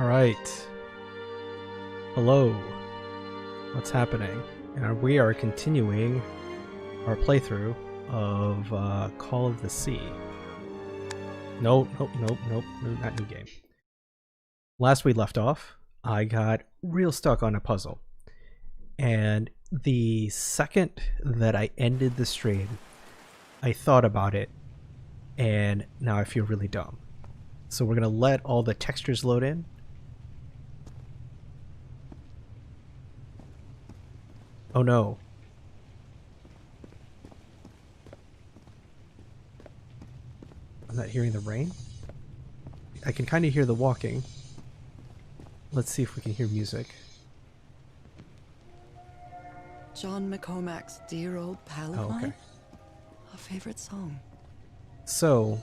Alright. Hello. What's happening? And we are continuing our playthrough of Call of the Sea. Nope, not new game. Last we left off, I got real stuck on a puzzle. And the second that I ended the stream, I thought about it, and now I feel really dumb. So we're going to let all the textures load in. Oh no. I'm not hearing the rain. I can kind of hear the walking. Let's see if we can hear music. John McCormack's Dear Old Pal of Oh, okay. Mine? A favorite song. So,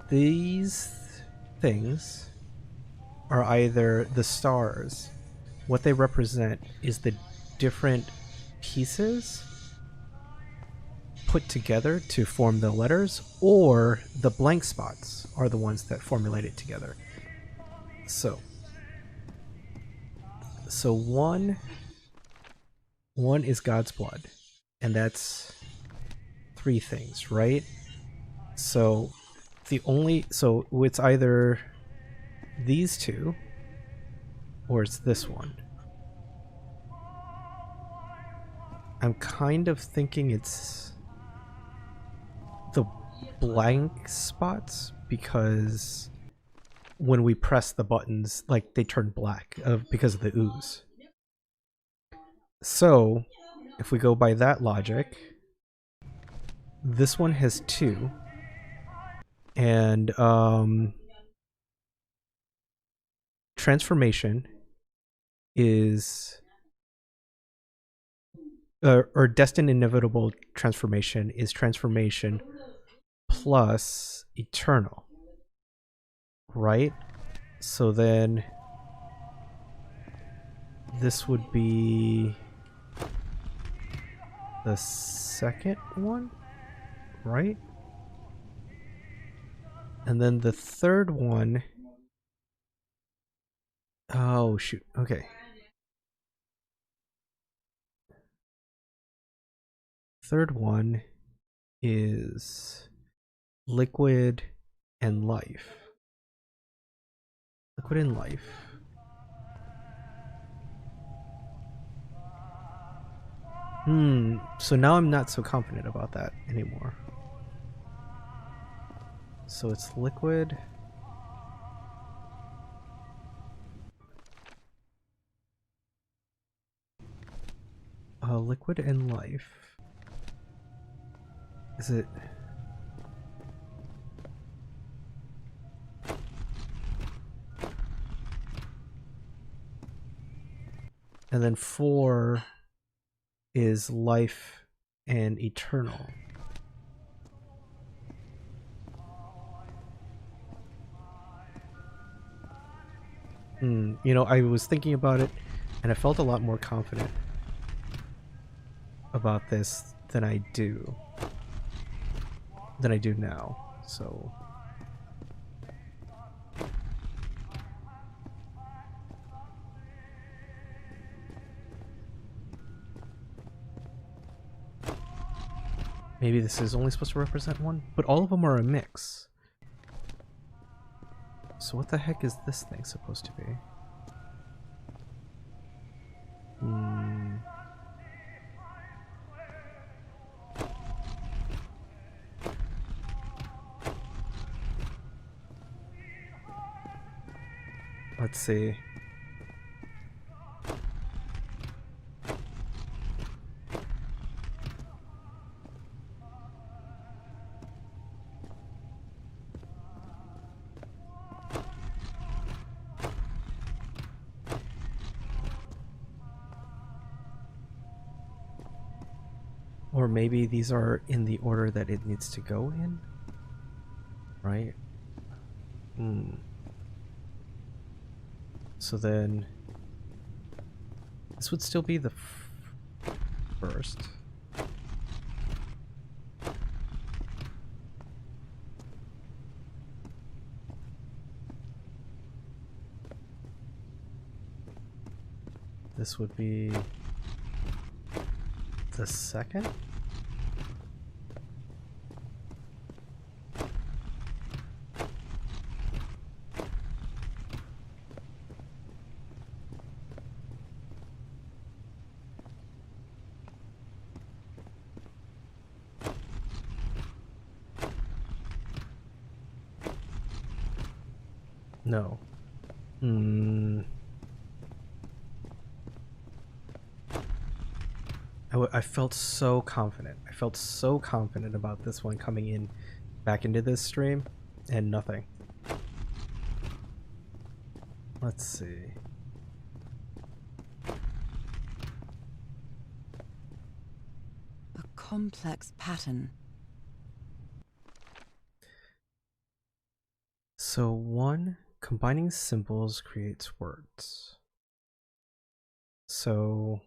these things are either the stars. What they represent is the different pieces put together to form the letters, or the blank spots are the ones that formulate it together. So one is God's blood, and that's three things, right? So it's either these two or it's this one. I'm kind of thinking it's the blank spots, because when we press the buttons, like, they turn black because of the ooze. So if we go by that logic, this one has two, and transformation is or destined inevitable transformation is transformation plus eternal, right? So then this would be the second one, right? And then the third one, oh shoot, okay. Third one is liquid and life. Liquid and life. So now I'm not so confident about that anymore. So it's liquid. Liquid and life. Is it? And then 4 is life and eternal. You know, I was thinking about it, and I felt a lot more confident about this than I do now. So maybe this is only supposed to represent one, but all of them are a mix. So what the heck is this thing supposed to be? Let's see. Or maybe these are in the order that it needs to go in, right? So then this would still be the first. this would be the second? No. I felt so confident. I felt so confident about this one coming in back into this stream, and nothing. Let's see. A complex pattern. So one, combining symbols creates words. So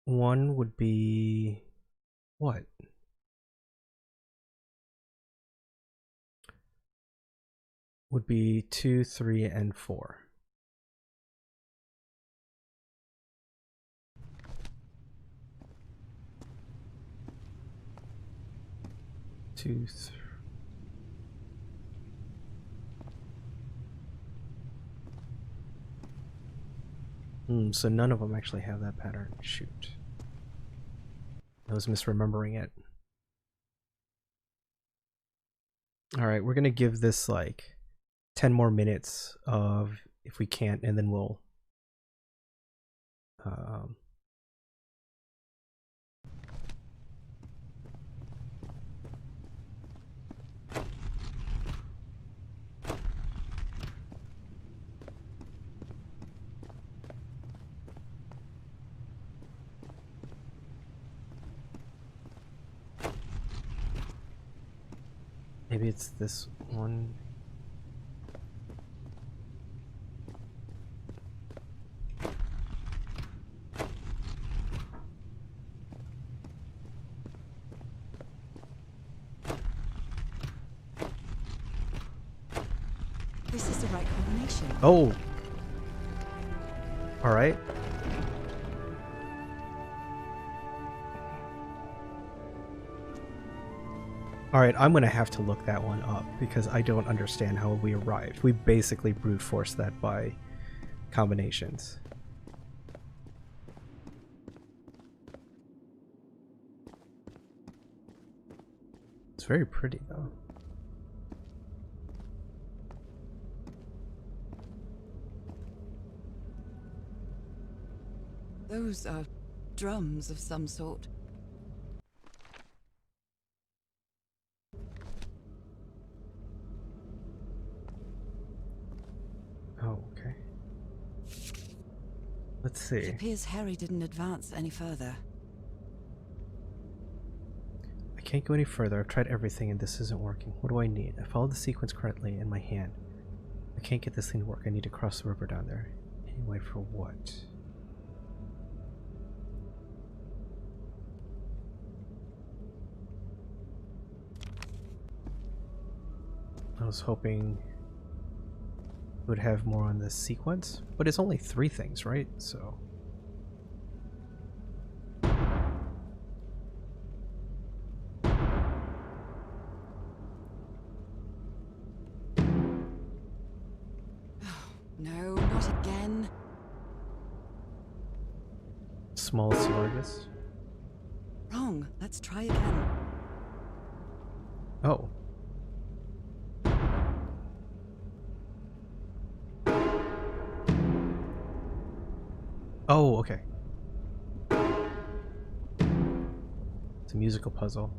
one would be what? Would be 2, 3, and 4. Two, so none of them actually have that pattern. Shoot. I was misremembering it. Alright, we're gonna give this like 10 more minutes of if we can't, and then we'll maybe it's this one. This is the right combination. Oh! Alright. Alright, I'm gonna have to look that one up because I don't understand how we arrived. We basically brute forced that by combinations. It's very pretty though. Those are drums of some sort. Oh, okay. Let's see. It appears Harry didn't advance any further. I can't go any further. I've tried everything and this isn't working. What do I need? I followed the sequence correctly in my hand. I can't get this thing to work. I need to cross the river down there. Anyway, for what? I was hoping it would have more on this sequence, but it's only 3 things, right? So No, not again. smallest largest. Wrong. Let's try again. Oh. Oh, okay. It's a musical puzzle.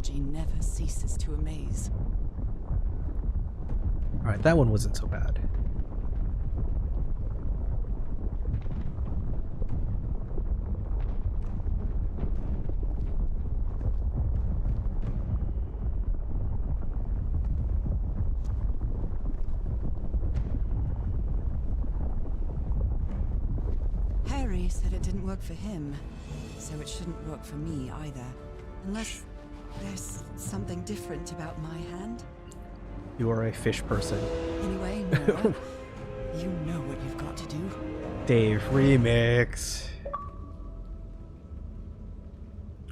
technology never ceases to amaze. Alright, that one wasn't so bad. Harry said it didn't work for him, so it shouldn't work for me either. Unless there's something different about my hand. You are a fish person. Anyway, Norah, you know what you've got to do. Dave remix.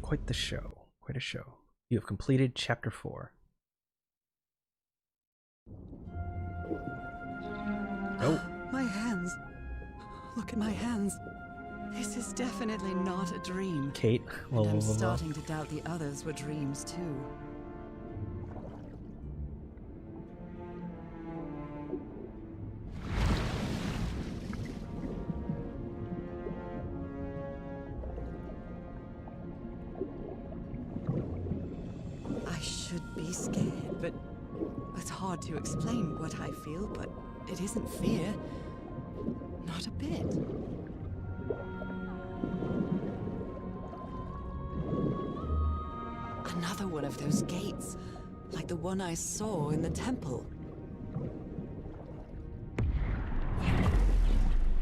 Quite the show. Quite a show. You have completed chapter 4. Oh. My hands. Look at my hands. This is definitely not a dream. Kate. And I'm starting to doubt the others were dreams too. I should be scared, but it's hard to explain what I feel, but it isn't fear. Not a bit. Another one of those gates, like the one I saw in the temple.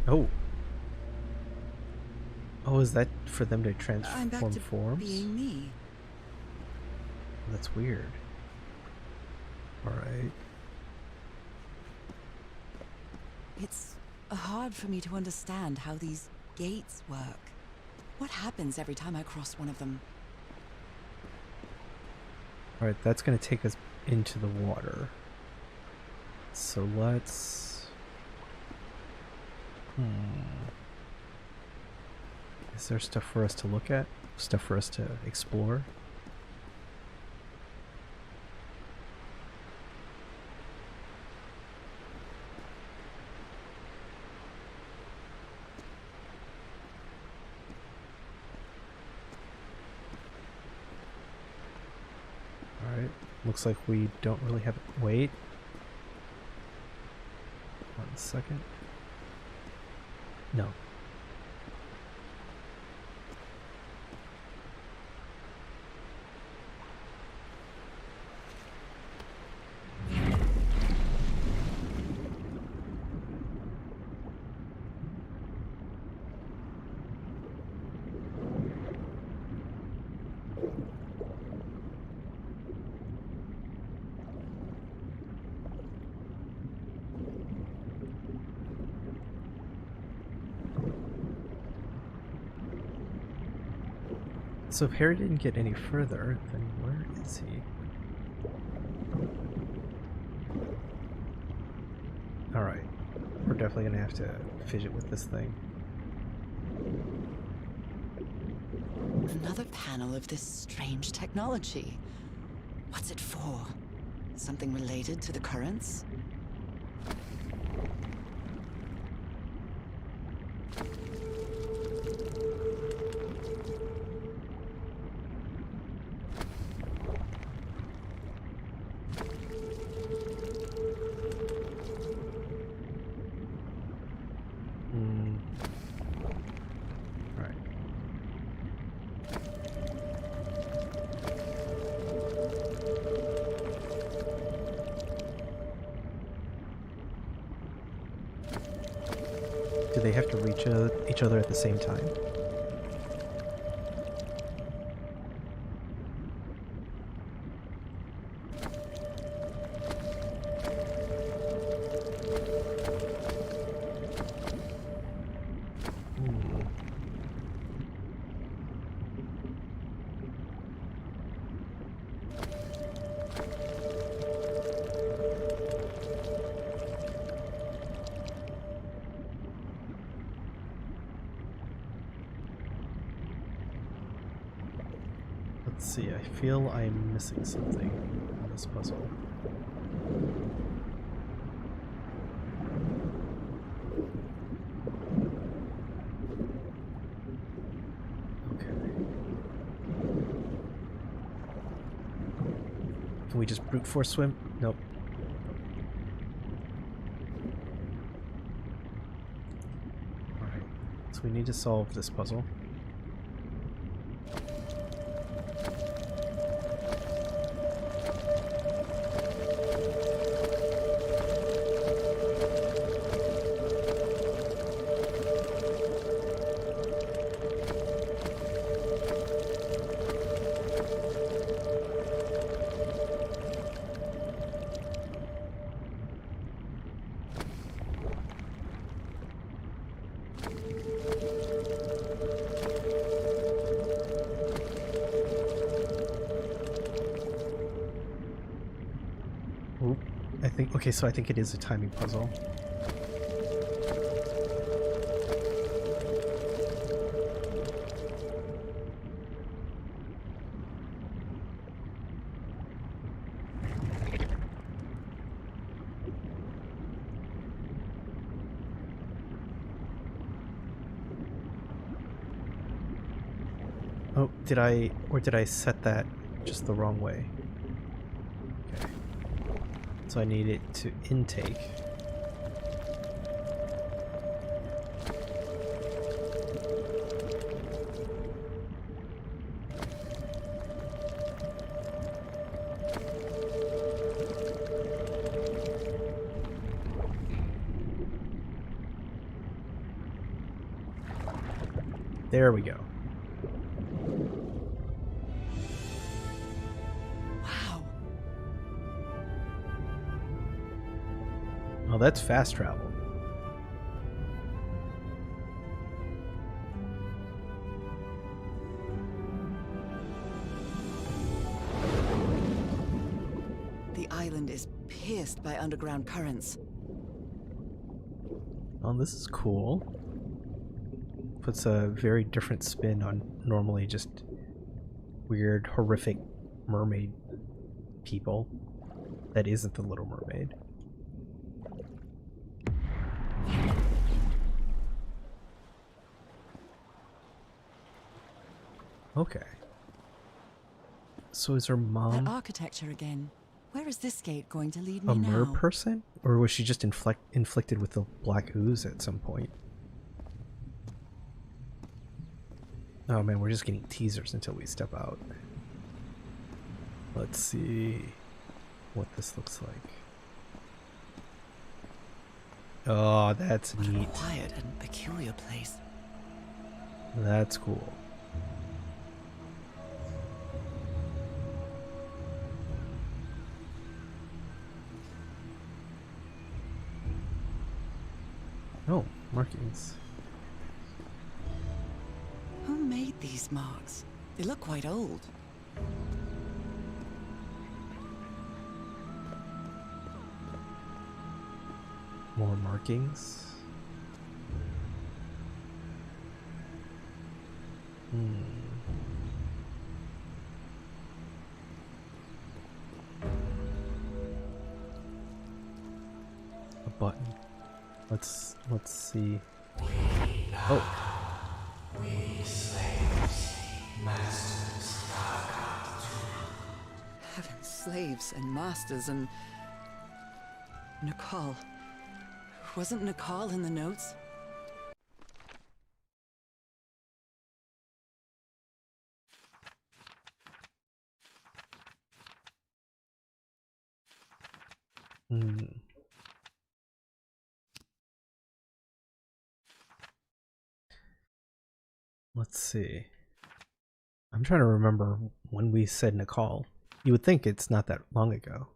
Oh. Oh, is that for them to I'm transform back to forms? being me. That's weird. Alright. It's hard for me to understand how these gates work. What happens every time I cross one of them? Alright, that's going to take us into the water. So let's... Is there stuff for us to look at? Stuff for us to explore? Alright, looks like we don't really have... Wait. 1 second. No. So if Harry didn't get any further, then where is he? Alright. We're definitely gonna have to fidget with this thing. Another panel of this strange technology. What's it for? Something related to the currents? Alright. Do they have to reach each other at the same time? Let's see, I feel I'm missing something on this puzzle. Okay. Can we just brute force swim? Nope. Alright, so we need to solve this puzzle. Okay, so I think it is a timing puzzle. Oh, did I set that just the wrong way? Okay. So I need it to intake. There we go. Wow. Oh, that's fast travel. The island is pierced by underground currents. Oh, this is cool. Puts a very different spin on normally just weird, horrific mermaid people. That isn't the Little Mermaid. Okay. So is her mom That architecture again. Where is this gate going to lead a me mer now? person? Or was she just inflicted with the black ooze at some point? Oh man, we're just getting teasers until we step out. Let's see what this looks like. Oh, that's What a neat. quiet and peculiar place. That's cool. Oh, markings. Who made these marks? They look quite old. More markings. A button. Let's see. Oh. We slaves, masters have come Heaven, slaves and masters and... Nicole. Wasn't Nicole in the notes? Let's see. I'm trying to remember when we said Nicole. You would think it's not that long ago.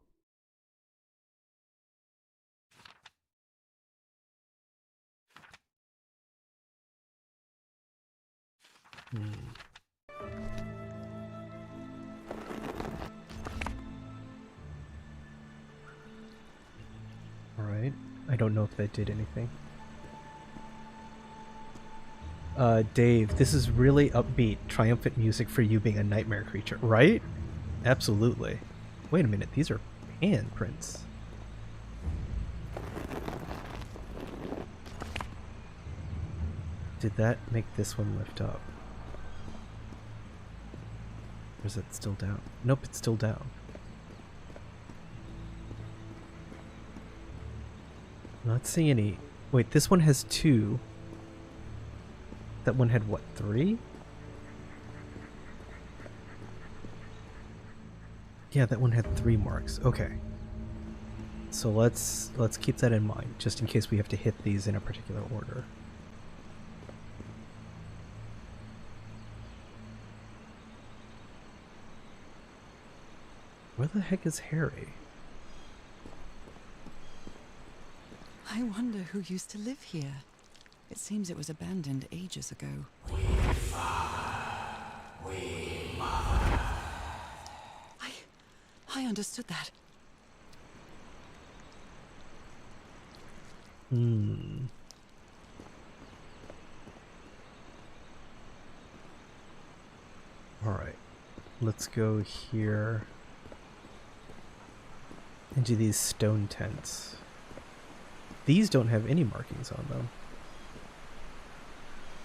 Alright. I don't know if that did anything. Dave, this is really upbeat, triumphant music for you being a nightmare creature, right? Absolutely. Wait a minute, these are handprints. Did that make this one lift up? Or is it still down? Nope, it's still down. Not seeing any. Wait, this one has 2. That one had what, 3? Yeah, that one had 3 marks. Okay. So let's keep that in mind, just in case we have to hit these in a particular order. Where the heck is Harry? I wonder who used to live here. It seems it was abandoned ages ago. We father, we mother. I understood that. Alright. Let's go here into these stone tents. These don't have any markings on them,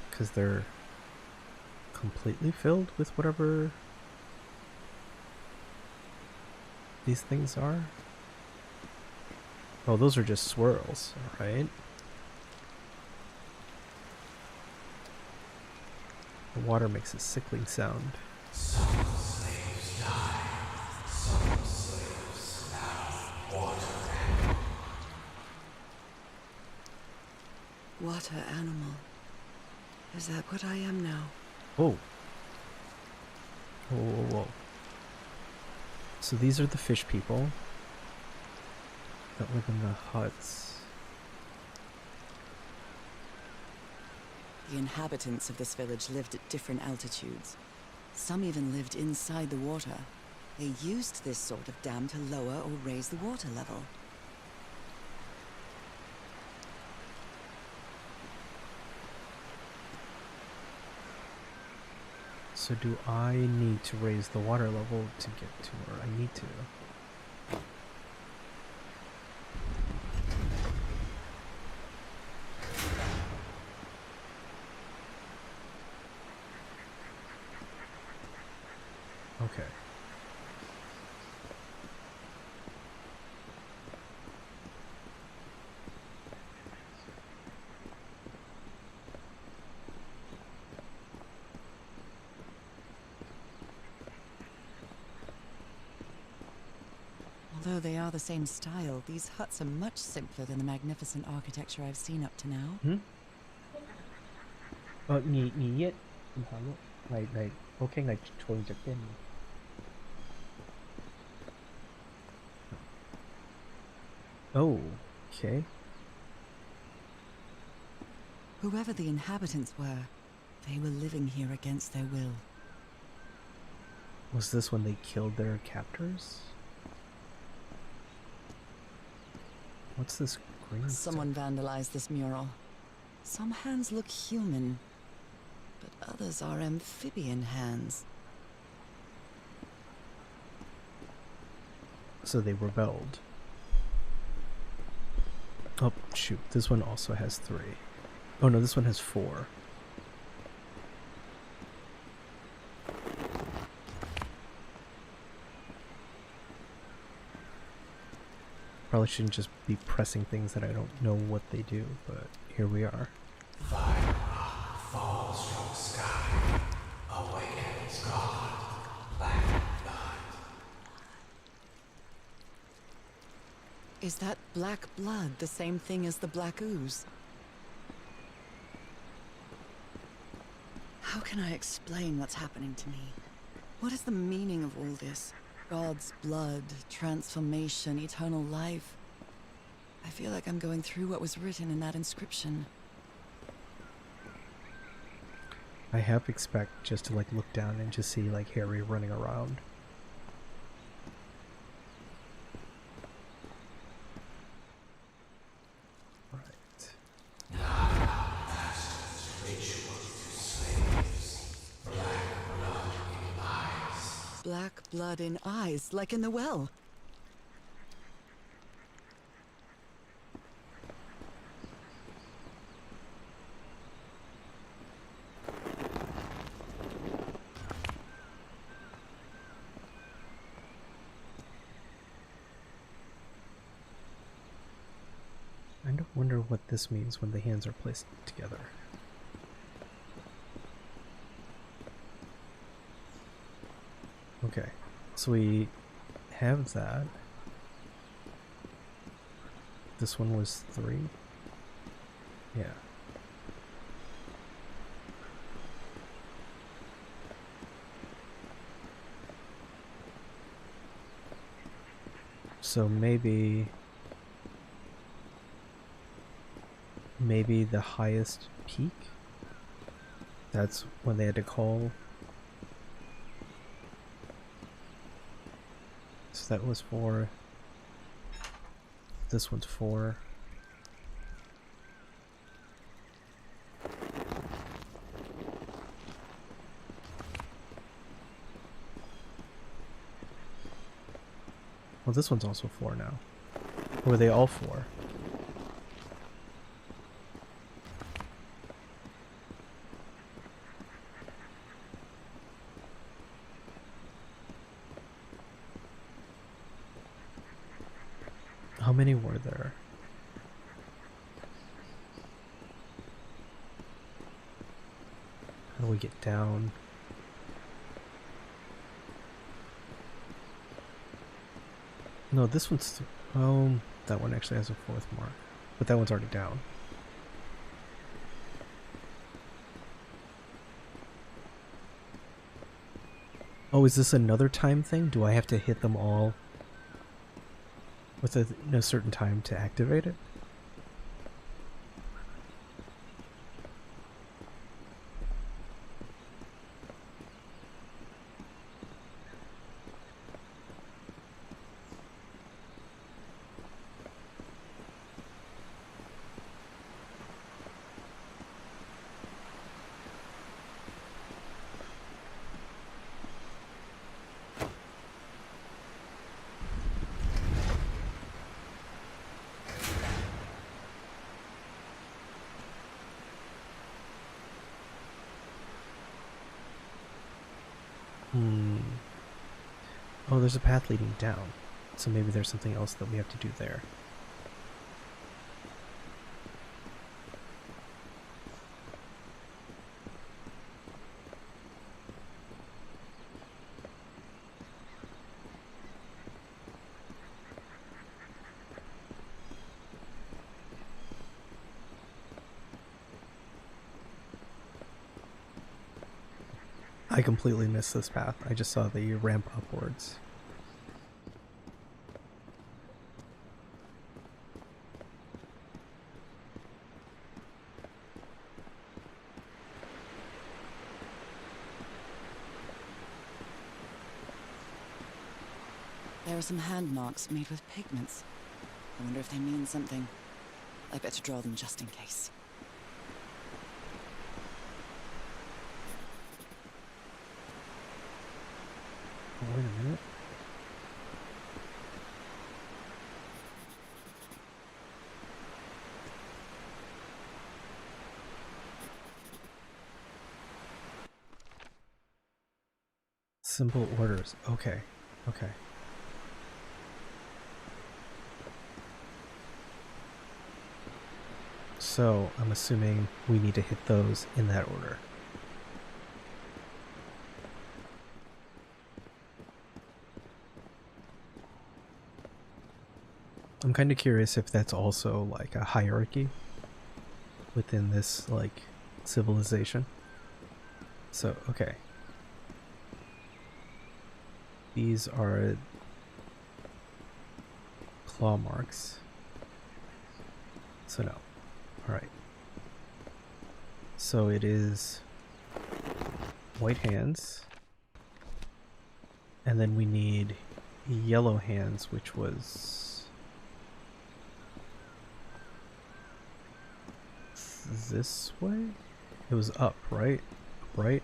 because they're completely filled with whatever these things are. Oh, those are just swirls, alright. The water makes a sickling sound. Some slaves die, some slaves now water animal. Water animal. Is that what I am now? Whoa. Whoa, whoa, whoa. So these are the fish people that live in the huts. The inhabitants of this village lived at different altitudes. Some even lived inside the water. They used this sort of dam to lower or raise the water level. So do I need to raise the water level to get to where I need to? Okay. Although they are the same style, these huts are much simpler than the magnificent architecture I've seen up to now. 你一嚟 OK 嚟坐隻 game。 Oh, okay. Whoever the inhabitants were, they were living here against their will. Was this when they killed their captors? What's this green Someone vandalized this mural. Some hands look human, but others are amphibian hands. So they rebelled. Oh, shoot. This one also has 3. Oh, no, this one has 4. Probably shouldn't just be pressing things that I don't know what they do, but here we are. Fire rock falls from sky, awakens God, black blood. Is that black blood the same thing as the black ooze? How can I explain what's happening to me? What is the meaning of all this? God's blood, transformation, eternal life. I feel like I'm going through what was written in that inscription. I half expect just to like look down and just see like Harry running around. Right. Master's ritual to slaves, black blood in eyes. Black blood in eyes, like in the well. I don't wonder what this means when the hands are placed together. Okay, so we have that. This one was 3. Yeah. So maybe the highest peak, that's when they had to call. So that was 4. This one's 4. Well, this one's also 4 now. Or were they all 4? How many were there? How do we get down? No, this one's... Oh, that one actually has a 4th mark. But that one's already down. Oh, is this another time thing? Do I have to hit them all with a certain time to activate it? Oh, there's a path leading down. So maybe there's something else that we have to do there. I completely missed this path. I just saw the ramp upwards. There are some hand marks made with pigments. I wonder if they mean something. I better draw them just in case. Oh, wait a minute. Simple orders. Okay. Okay. So, I'm assuming we need to hit those in that order. I'm kind of curious if that's also like a hierarchy within this like civilization. So, okay. These are claw marks. So no. Alright. So it is white hands. And then we need yellow hands, which was this way? It was up, right? Right?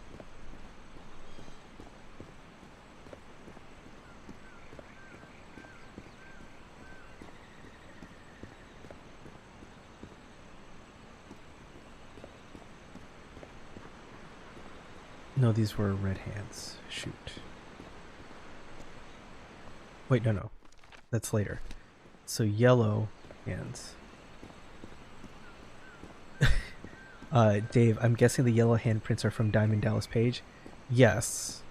No, these were red hands. Shoot. Wait, no. That's later. So yellow hands. Dave, I'm guessing the yellow handprints are from Diamond Dallas Page. Yes,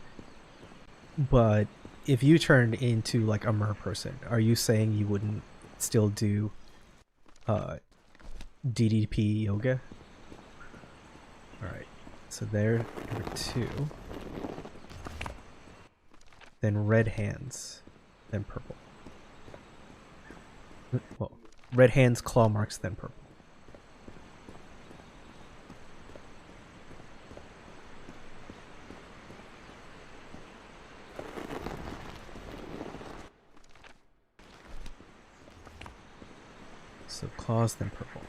but if you turned into like a mer person, are you saying you wouldn't still do DDP yoga? All right, so there, number 2. Then red hands, then purple. Well, red hands, claw marks, then purple. So claws, then purple.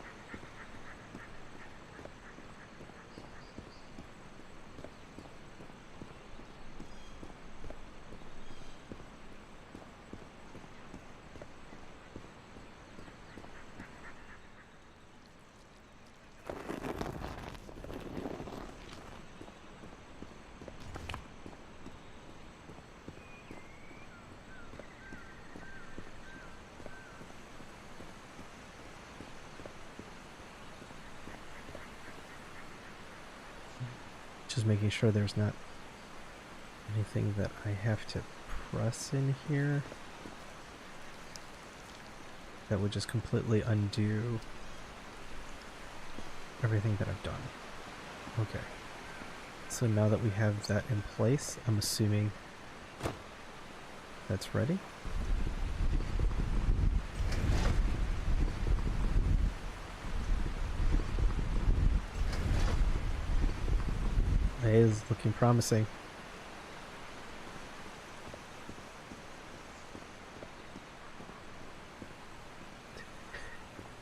Just making sure there's not anything that I have to press in here that would just completely undo everything that I've done. Okay. So now that we have that in place, I'm assuming that's ready. It is looking promising.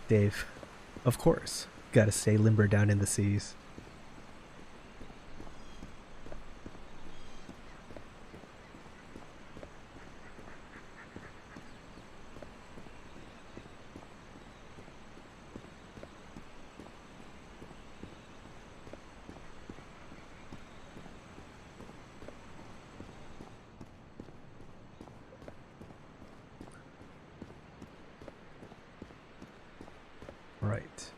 Dave, of course, gotta stay limber down in the seas. Right,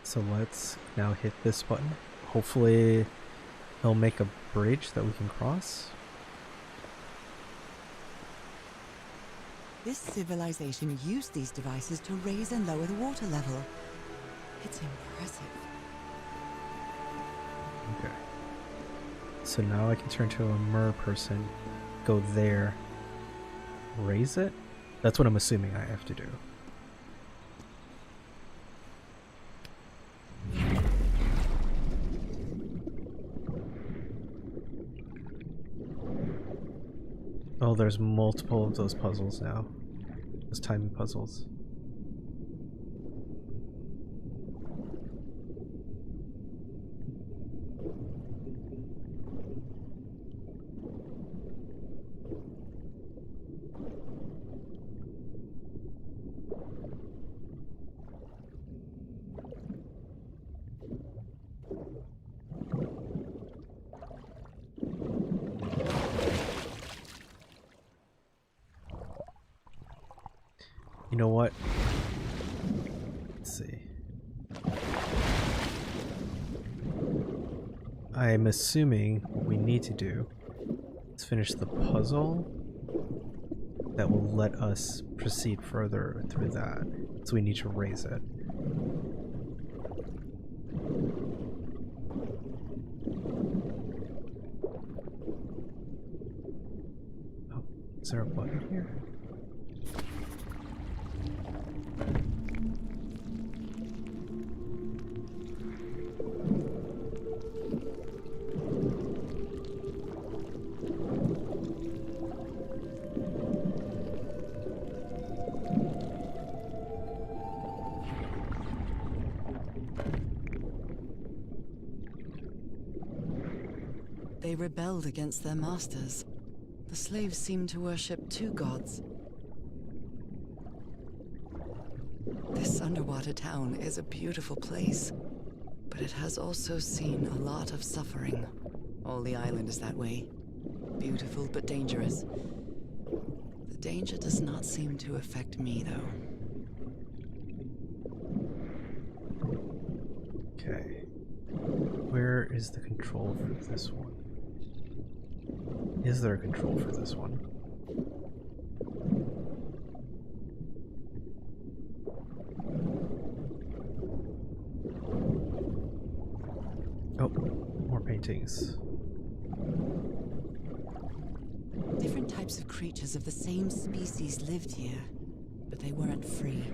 so let's now hit this button. Hopefully it'll make a bridge that we can cross. This civilization used these devices to raise and lower the water level. It's impressive. Okay. So now I can turn to a mer person, go there, raise it? That's what I'm assuming I have to do. Oh, there's multiple of those puzzles now. Those timing puzzles. You know what? Let's see. I'm assuming what we need to do is finish the puzzle that will let us proceed further through that. So we need to raise it. Oh, is there a button here? They rebelled against their masters. The slaves seemed to worship 2 gods. This underwater town is a beautiful place, but it has also seen a lot of suffering. All the island is that way. Beautiful but dangerous. The danger does not seem to affect me, though. Okay. where is the control for this one? Is there a control for this one? Oh, more paintings. Different types of creatures of the same species lived here, but they weren't free.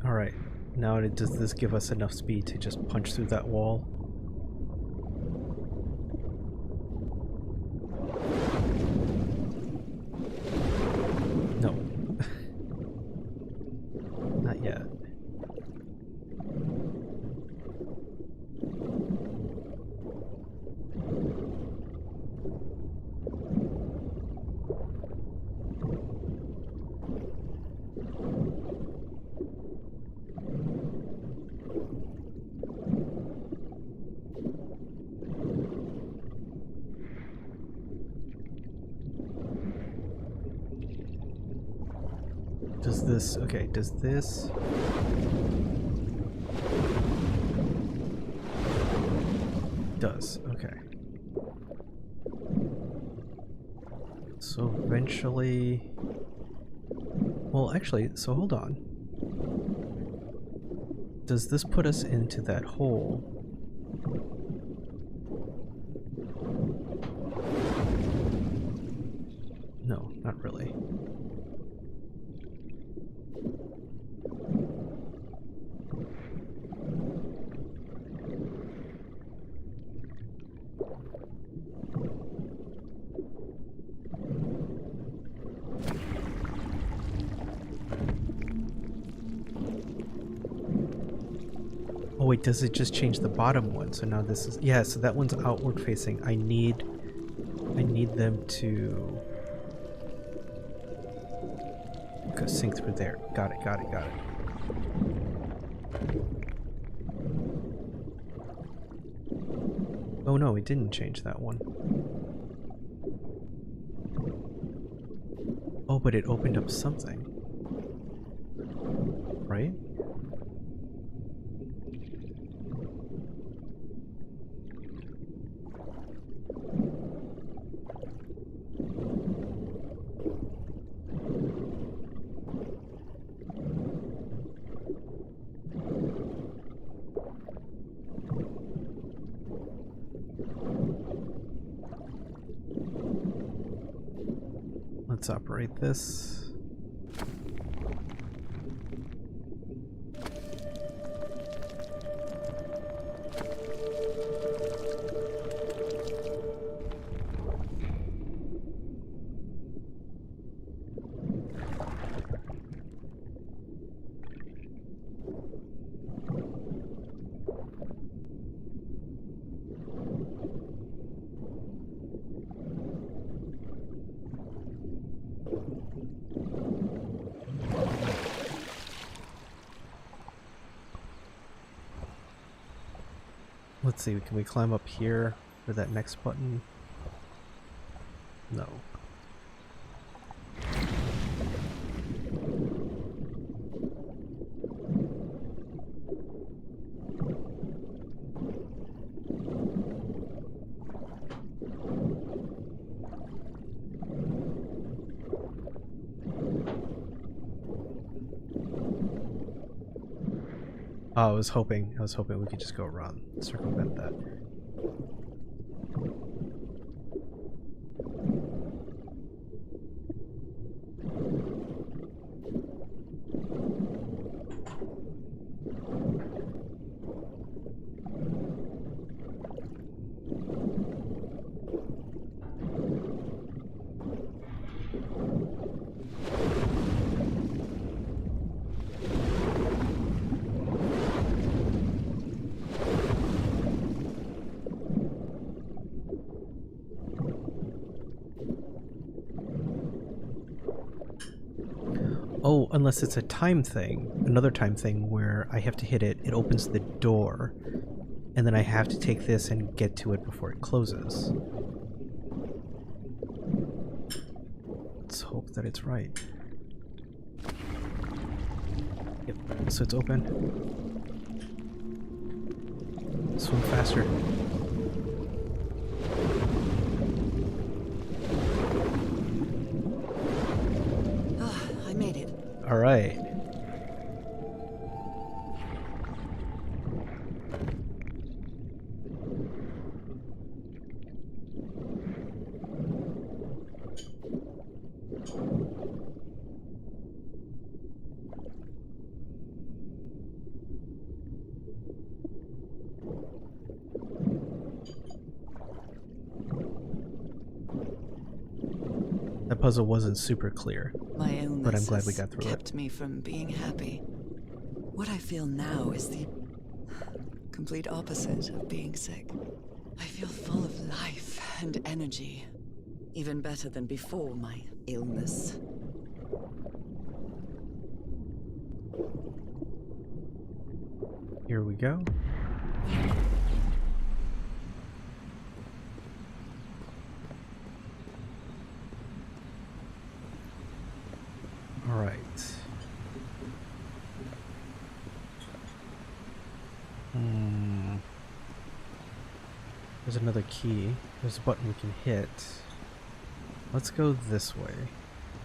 Alright, now does this give us enough speed to just punch through that wall? No. Not yet. Does this, okay, does this... Does, okay. So eventually... Well, actually, so hold on. Does this put us into that hole? No, not really. Oh wait, does it just change the bottom one? So now this is, yeah, so that one's outward facing. I need them to go sink through there. Got it, got it, got it. Oh no, it didn't change that one. Oh, but it opened up something. Right? Let's operate this. Let's see, can we climb up here for that next button? No. Oh, I was hoping we could just go around, circumvent that. Oh, unless it's a time thing. Another time thing where I have to hit it, it opens the door, and then I have to take this and get to it before it closes. Let's hope that it's right. Yep, so it's open. Swim faster. I made it. All right. That puzzle wasn't super clear, My illness but I'm glad we has got through it. kept me from being happy. What I feel now is the complete opposite of being sick. I feel full of life and energy, even better than before my illness. Here we go. All right. There's another key. There's a button we can hit. Let's go this way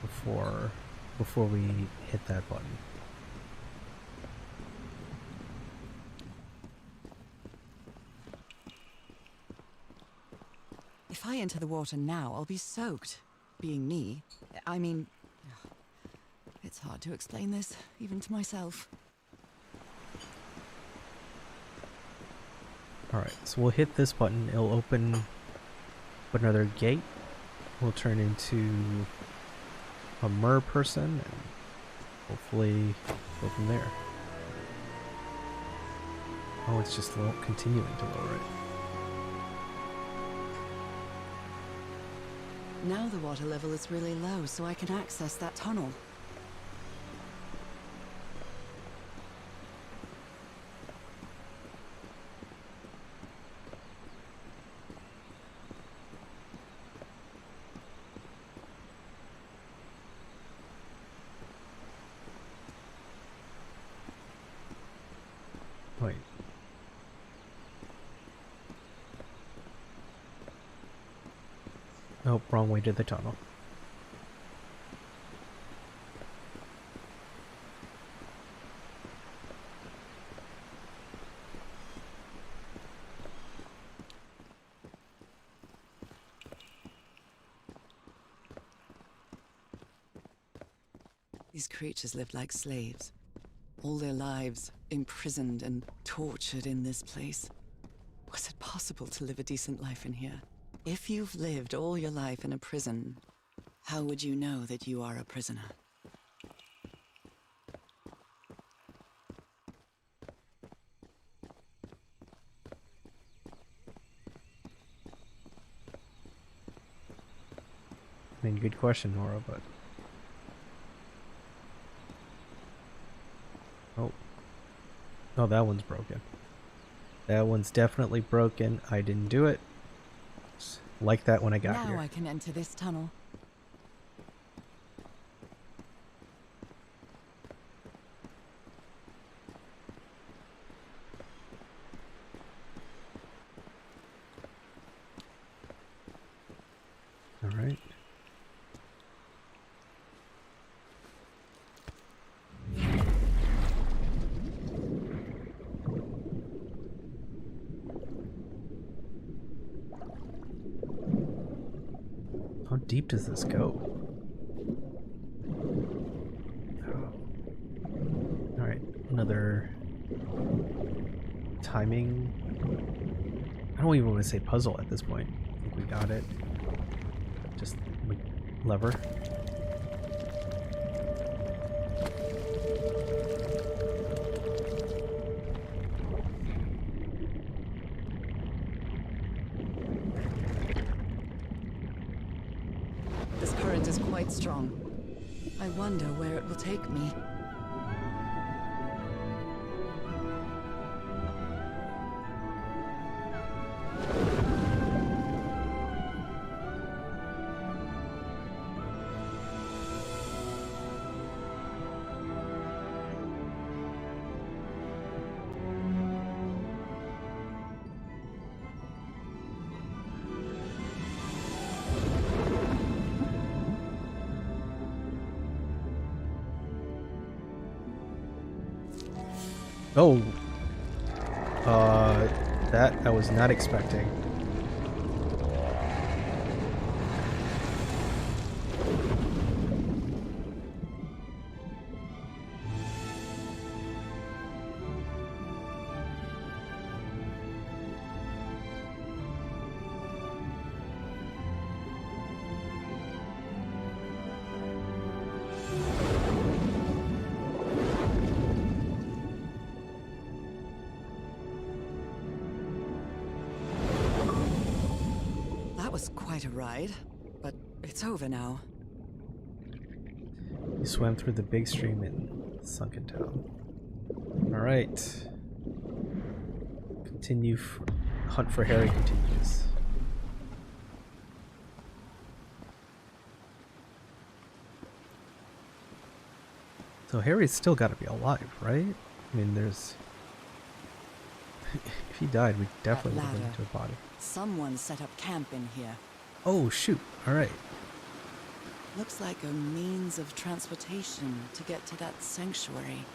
before we hit that button. If I enter the water now, I'll be soaked. Being me, I mean, it's hard to explain this, even to myself. Alright, so we'll hit this button. It'll open another gate. We'll turn into a mer person and hopefully go from there. Oh, it's just continuing to lower it. Now the water level is really low, so I can access that tunnel. Wait. Nope, wrong way to the tunnel. These creatures lived like slaves. All their lives imprisoned and tortured in this place. Was it possible to live a decent life in here? If you've lived all your life in a prison, how would you know that you are a prisoner? I mean, good question, Norah, but... Oh, that one's broken. That one's definitely broken. I didn't do it. Like that when I got here. Now I can enter this tunnel. All right. How deep does this go? Alright, another timing. I don't even want to say puzzle at this point. I think we got it. Just lever. This current is quite strong. I wonder where it will take me. Oh! That I was not expecting. That was quite a ride, but it's over now. You swam through the big stream in Sunken Town. Alright. Hunt for Harry continues. So Harry's still gotta be alive, right? I mean, there's... if he died, we definitely would have run into a body. Someone set up camp in here. Oh, shoot. Alright. Looks like a means of transportation to get to that sanctuary.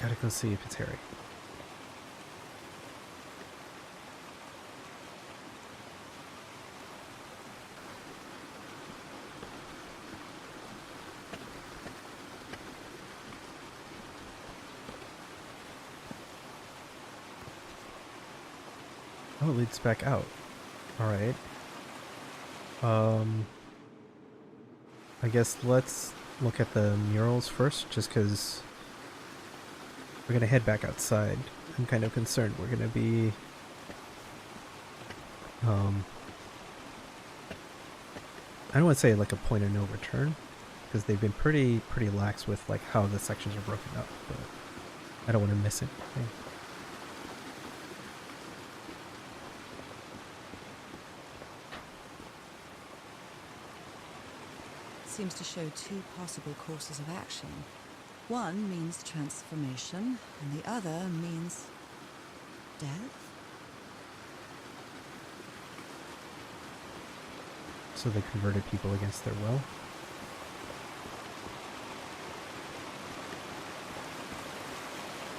Gotta go see if it's Harry. Oh, it leads back out. Alright. I guess let's look at the murals first, just because we're gonna head back outside. I'm kind of concerned we're gonna be... I don't want to say like a point of no return, because they've been pretty lax with like how the sections are broken up, but I don't want to miss anything. Seems to show two possible courses of action. One means transformation, and the other means death? So they converted people against their will?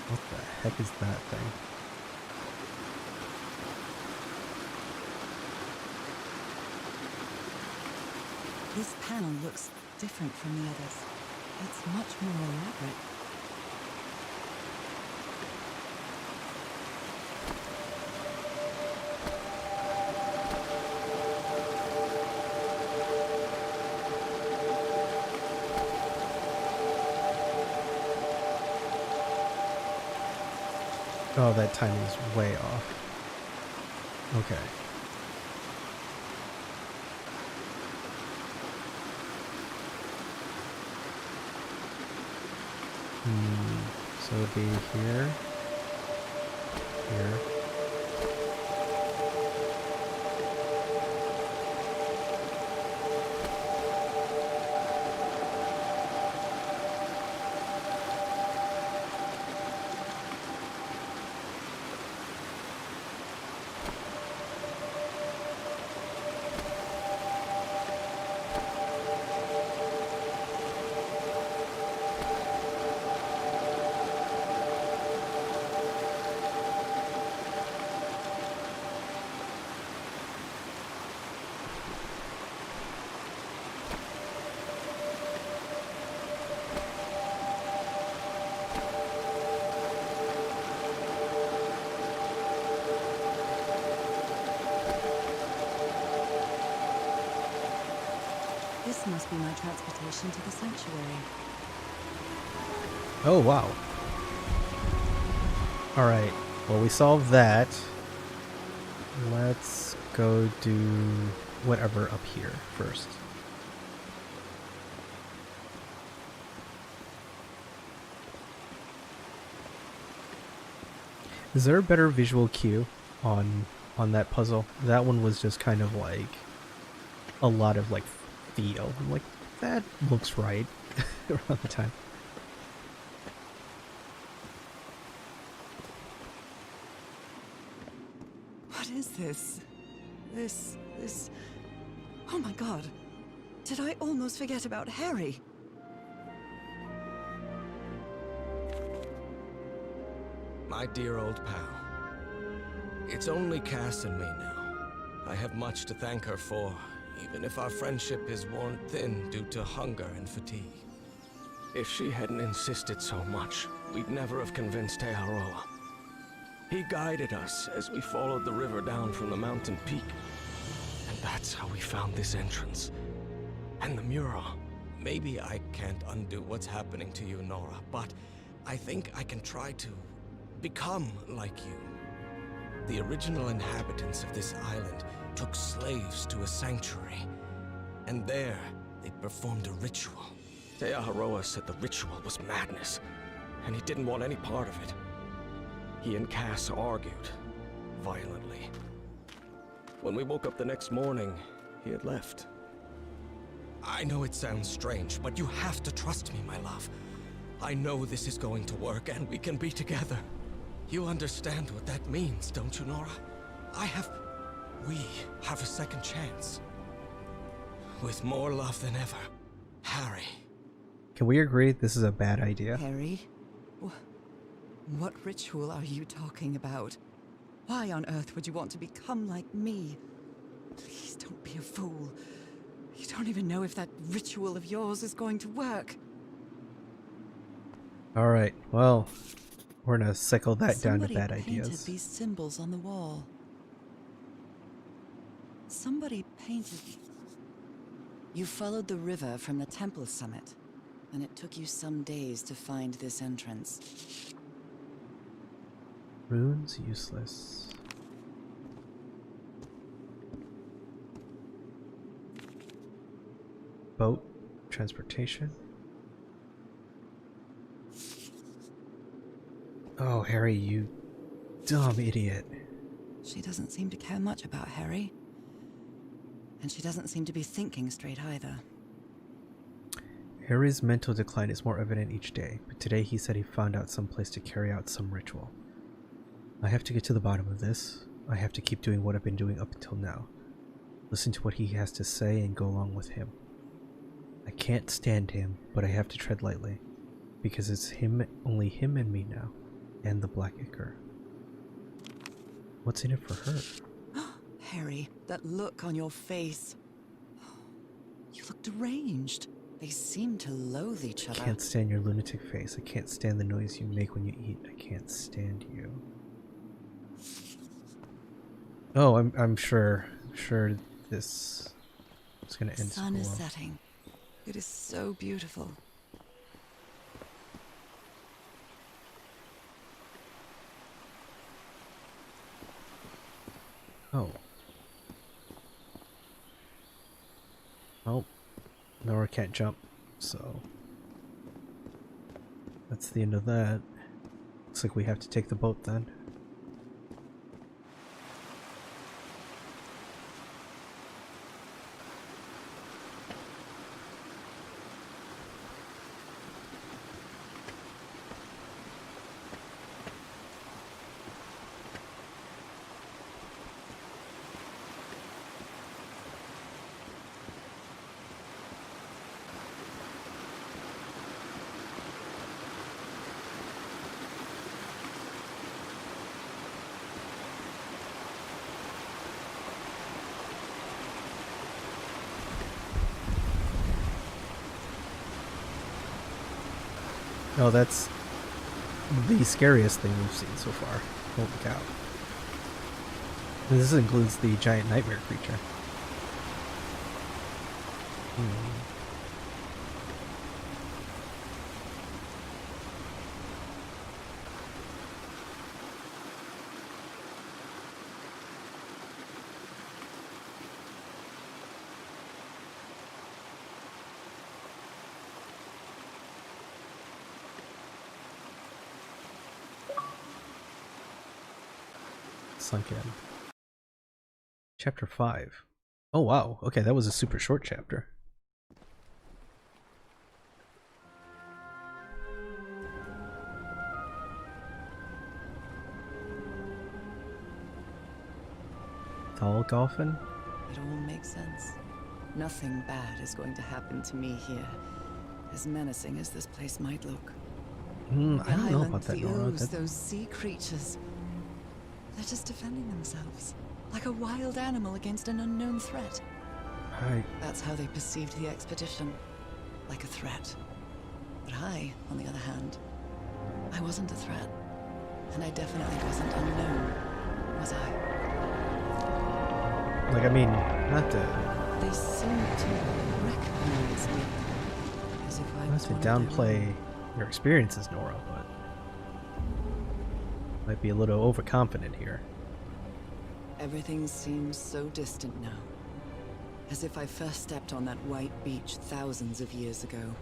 What the heck is that thing? This panel looks different from the others. It's much more elaborate. Oh, that timing is way off. Okay. So it'd be here, here. This must be my transportation to the sanctuary. Oh, wow. Alright, well, we solved that. Let's go do whatever up here first. Is there a better visual cue on that puzzle? That one was just kind of like a lot of like feel. I'm like, that looks right around the time. What is this? This... Oh my god. Did I almost forget about Harry? My dear old pal. It's only Cass and me now. I have much to thank her for, even if our friendship is worn thin due to hunger and fatigue. If she hadn't insisted so much, we'd never have convinced Aotearoa. He guided us as we followed the river down from the mountain peak. And that's how we found this entrance. And the mural. Maybe I can't undo what's happening to you, Norah, but I think I can try to become like you. The original inhabitants of this island took slaves to a sanctuary. And there, they performed a ritual. Aotearoa said the ritual was madness, and he didn't want any part of it. He and Cass argued, violently. When we woke up the next morning, he had left. I know it sounds strange, but you have to trust me, my love. I know this is going to work, and we can be together. You understand what that means, don't you, Norah? We have a second chance. With more love than ever, Harry. Can we agree this is a bad idea? Harry? What ritual are you talking about? Why on earth would you want to become like me? Please don't be a fool. You don't even know if that ritual of yours is going to work. Alright, well, we're gonna cycle that down to bad Somebody painted ideas. these symbols on the wall. Somebody painted... You followed the river from the temple summit, and it took you some days to find this entrance. Runes useless. Boat, transportation. Oh, Harry, you dumb idiot. She doesn't seem to care much about Harry. And she doesn't seem to be thinking straight either. Harry's mental decline is more evident each day, but today he said he found out some place to carry out some ritual. I have to get to the bottom of this. I have to keep doing what I've been doing up until now. Listen to what he has to say and go along with him. I can't stand him, but I have to tread lightly, because it's him, only him and me now, and the Black Ichor. What's in it for her? Harry, that look on your face. You look deranged. They seem to loathe each I other. can't stand your lunatic face. I can't stand the noise you make when you eat. I can't stand you. Oh, I'm sure this is gonna end The sun is school. setting. It is so beautiful. Oh. Oh. Norah can't jump, so that's the end of that. Looks like we have to take the boat then. Oh, that's the scariest thing we've seen so far. Holy cow. And this includes the giant nightmare creature. sunk in. Chapter 5. Oh wow, okay, that was a super short chapter. Tall Dolphin? It all makes sense. Nothing bad is going to happen to me here, as menacing as this place might look. I don't know about that, the Norah. ooze, those sea creatures. They're just defending themselves, like a wild animal against an unknown threat. That's how they perceived the expedition, like a threat. But I, on the other hand, I wasn't a threat. And I definitely wasn't unknown, was I? Like, I mean, not to... They seemed to recognize me, as if I Not was to one of their downplay own. your experiences, Norah, but... Might be a little overconfident here. Everything seems so distant now. As if I first stepped on that white beach thousands of years ago.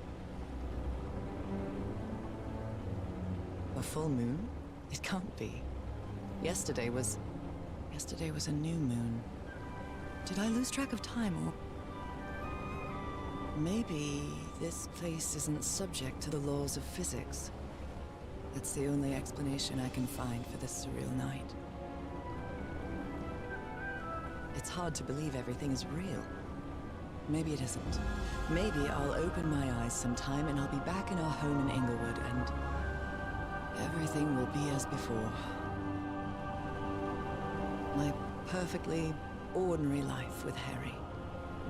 A full moon? It can't be. Yesterday was a new moon. Did I lose track of time, or... Maybe this place isn't subject to the laws of physics. That's the only explanation I can find for this surreal night. It's hard to believe everything is real. Maybe it isn't. Maybe I'll open my eyes sometime and I'll be back in our home in Inglewood and everything will be as before. My perfectly ordinary life with Harry.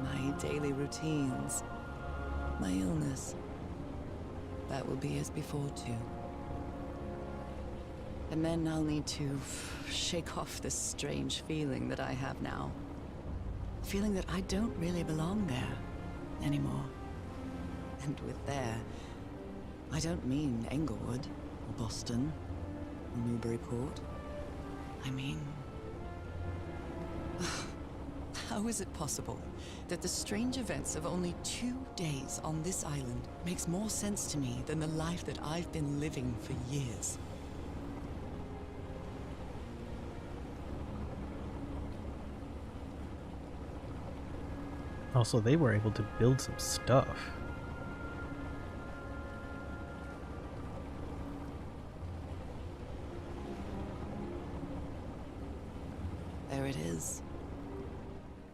My daily routines. My illness. That will be as before too. And then I'll need to shake off this strange feeling that I have now. Feeling that I don't really belong there anymore. And with there, I don't mean Englewood, or Boston, or Newburyport. I mean... How is it possible that the strange events of only 2 days on this island makes more sense to me than the life that I've been living for years? Also, they were able to build some stuff. There it is.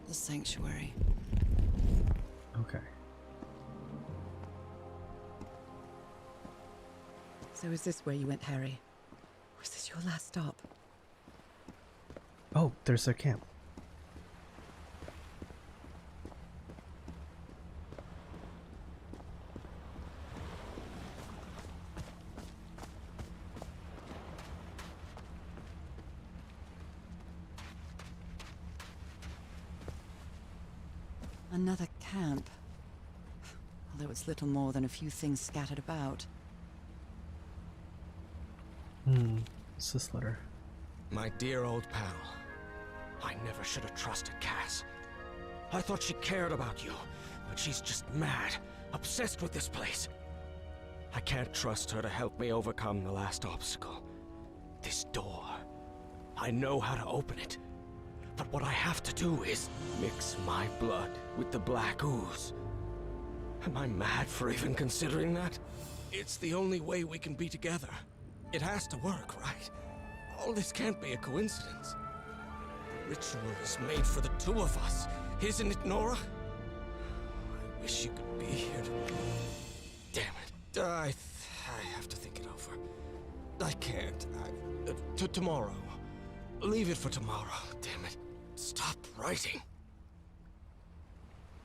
The sanctuary. Okay. So is this where you went, Harry? Was this your last stop? Oh, there's their camp. Another camp. Although it's little more than a few things scattered about. What's this letter? My dear old pal. I never should have trusted Cass. I thought she cared about you, but she's just mad, obsessed with this place. I can't trust her to help me overcome the last obstacle. This door. I know how to open it. But what I have to do is mix my blood with the black ooze. Am I mad for even considering that? It's the only way we can be together. It has to work, right? All this can't be a coincidence. The ritual is made for the two of us, isn't it, Norah? I wish you could be here to... Damn it. I have to think it over. I can't. Tomorrow. Leave it for tomorrow. Damn it. Stop writing.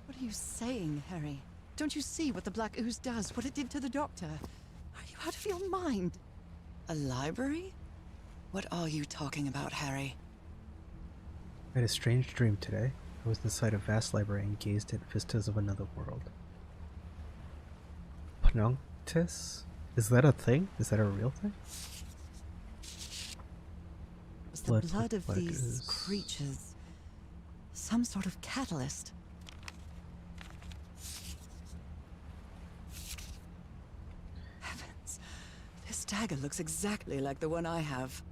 What are you saying, Harry? Don't you see what the black ooze does? What it did to the doctor? Are you out of your mind? A library? What are you talking about, Harry? I had a strange dream today. I was inside a vast library and gazed at vistas of another world. Pnonctis? Is that a thing? Is that a real thing? Was the blood of these creatures some sort of catalyst? Heavens, this dagger looks exactly like the one I have.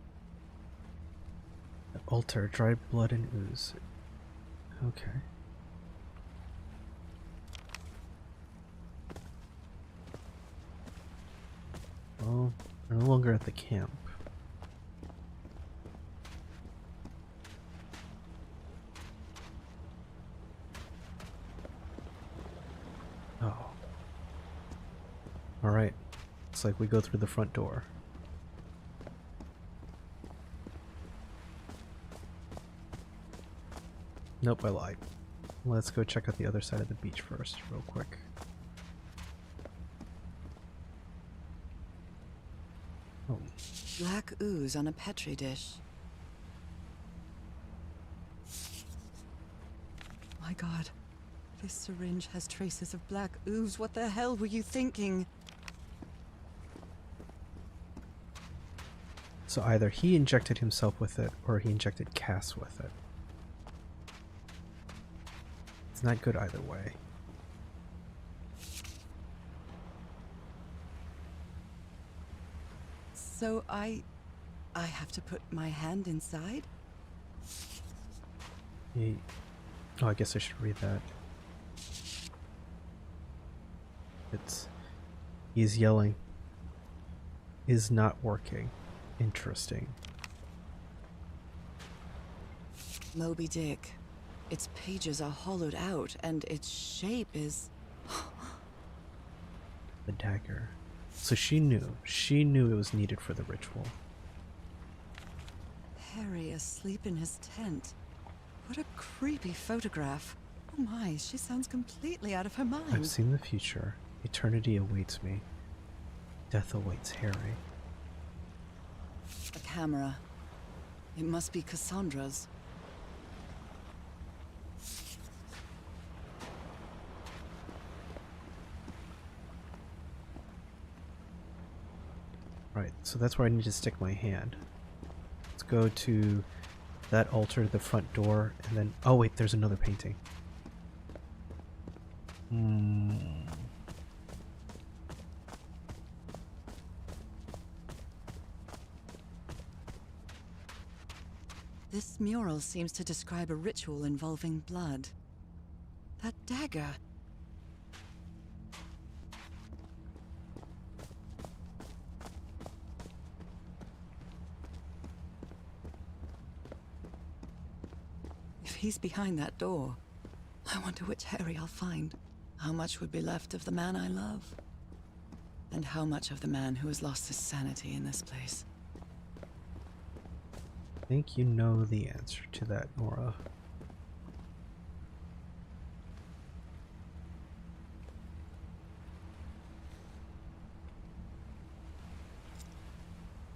altar, dried blood and ooze. Okay. Well, we're no longer at the camp. Oh. Alright. Looks like we go through the front door. Nope, I lied. Let's go check out the other side of the beach first, real quick. Oh. Black ooze on a petri dish. My God. This syringe has traces of black ooze. What the hell were you thinking? So either he injected himself with it, or he injected Cass with it. It's not good either way. So I have to put my hand inside? Oh, I guess I should read that. He's yelling. Is not working. Interesting. Moby Dick. Its pages are hollowed out, and its shape is... The dagger. So she knew. She knew it was needed for the ritual. Harry asleep in his tent. What a creepy photograph. Oh my, she sounds completely out of her mind. I've seen the future. Eternity awaits me. Death awaits Harry. A camera. It must be Cassandra's. Right, so that's where I need to stick my hand. Let's go to that altar, the front door, and then... Oh wait, there's another painting. This mural seems to describe a ritual involving blood. That dagger. If he's behind that door, I wonder which Harry I'll find. How much would be left of the man I love? And how much of the man who has lost his sanity in this place? I think you know the answer to that, Norah.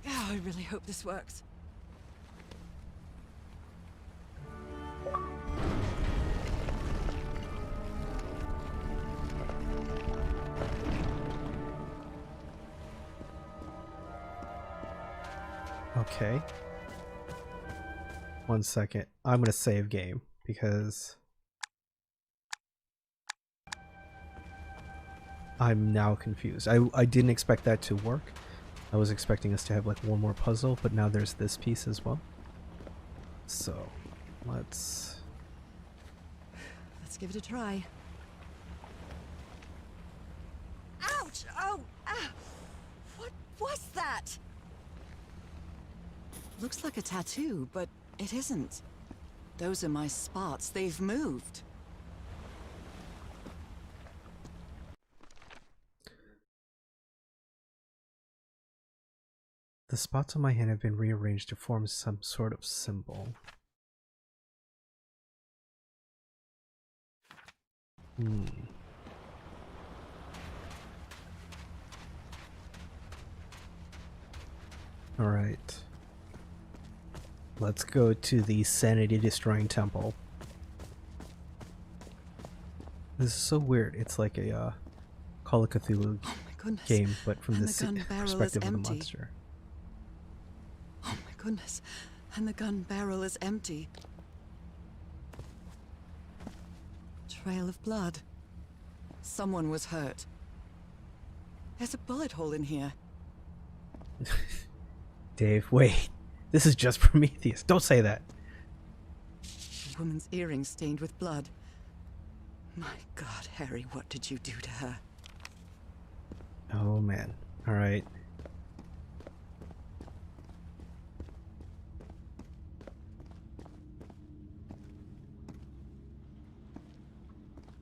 Oh, I really hope this works. Okay. 1 second. I'm gonna save game because I'm now confused. I didn't expect that to work. I was expecting us to have like one more puzzle, but now there's this piece as well. So let's give it a try. Ouch! Oh! Ah! What was that? Looks like a tattoo, but it isn't. Those are my spots. They've moved. The spots on my hand have been rearranged to form some sort of symbol. Alright. Let's go to the sanity-destroying temple. This is so weird. It's like a Call of Cthulhu game, but from the perspective of the monster. Oh my goodness. And the gun barrel is empty. Trail of blood. Someone was hurt. There's a bullet hole in here. Dave, wait. This is just Prometheus. Don't say that. woman's earring stained with blood. My God, Harry, what did you do to her? Oh man. Alright.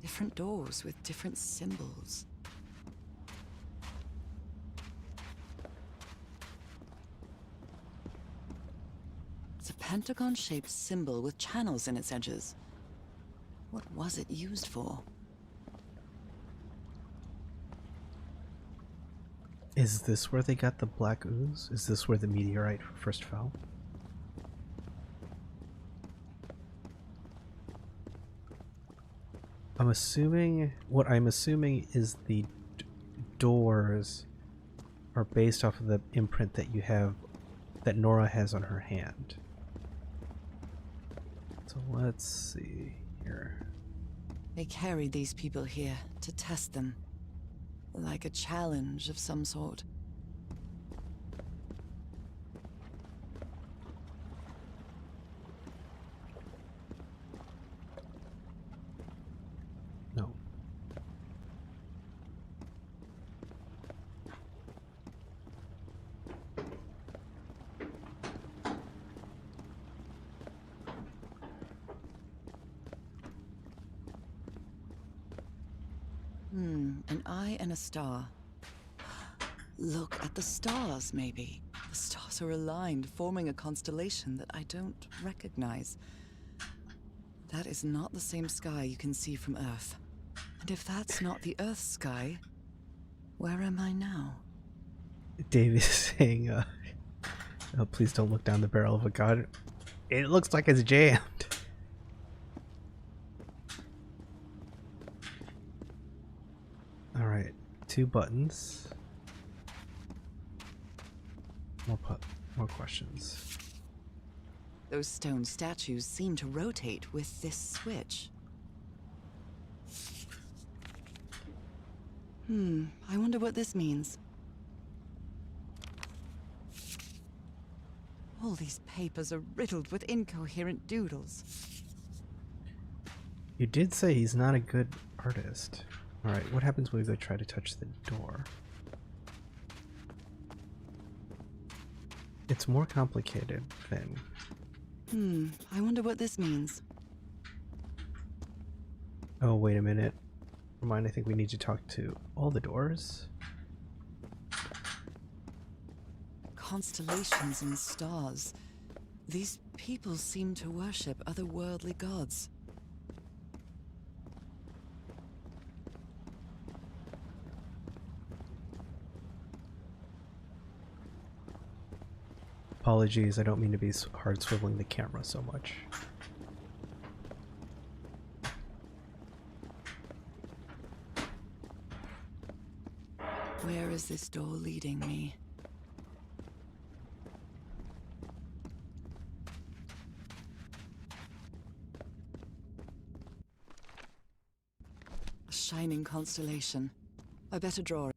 Different doors with different symbols. It's a pentagon-shaped symbol with channels in its edges. What was it used for? Is this where they got the black ooze? Is this where the meteorite first fell? I'm assuming, what I'm assuming is the doors are based off of the imprint that you have, that Norah has on her hand. So let's see here. They carried these people here to test them. Like a challenge of some sort. No. An eye and a star. Look at the stars, maybe. The stars are aligned, forming a constellation that I don't recognize. That is not the same sky you can see from Earth. And if that's not the Earth's sky, where am I now? Dave is saying, oh, please don't look down the barrel of a gun. It looks like it's jammed. Alright, 2 buttons. More questions. Those stone statues seem to rotate with this switch. I wonder what this means. All these papers are riddled with incoherent doodles. You did say he's not a good artist. Alright, what happens when we go try to touch the door? It's more complicated than... I wonder what this means. Oh, wait a minute. Never mind, I think we need to talk to all the doors. Constellations and stars. These people seem to worship otherworldly gods. Apologies, I don't mean to be hard swiveling the camera so much. Where is this door leading me? A shining constellation. I better draw it.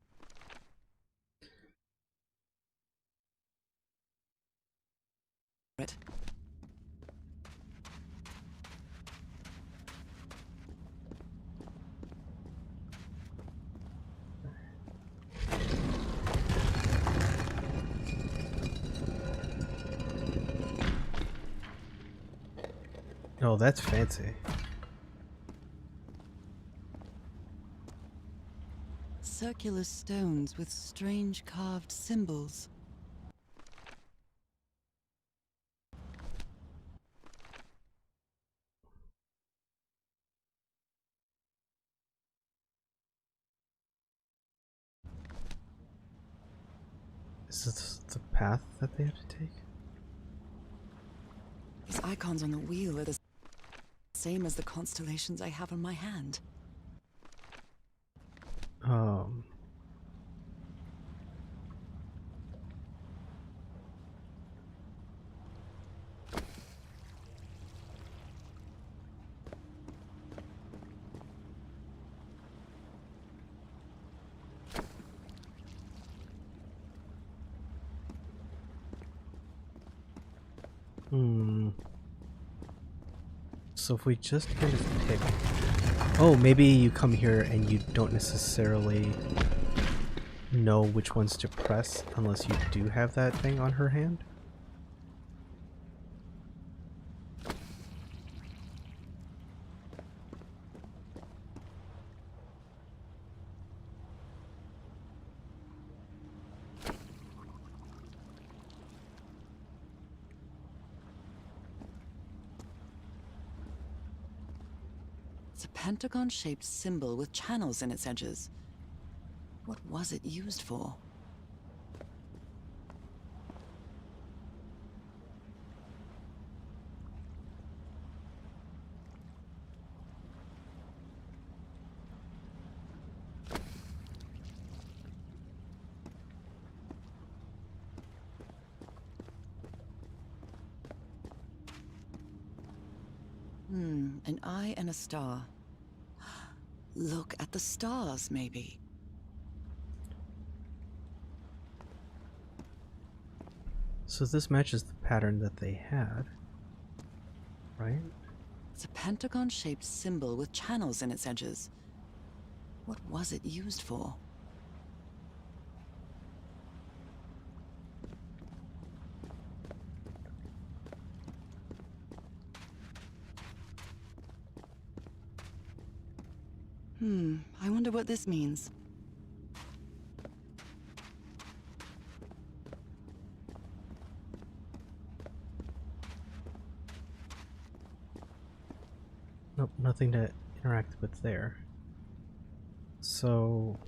Oh, that's fancy. Circular stones with strange carved symbols. Is this the path that they have to take? These icons on the wheel are the same as the constellations I have on my hand. So if we just kind of pick... Oh, maybe you come here and you don't necessarily know which ones to press unless you do have that thing on her hand? It's a pentagon-shaped symbol with channels in its edges. What was it used for? An eye and a star. Look at the stars, maybe. So this matches the pattern that they had, right? It's a pentagon-shaped symbol with channels in its edges. What was it used for? I wonder what this means. Nope, nothing to interact with there. So...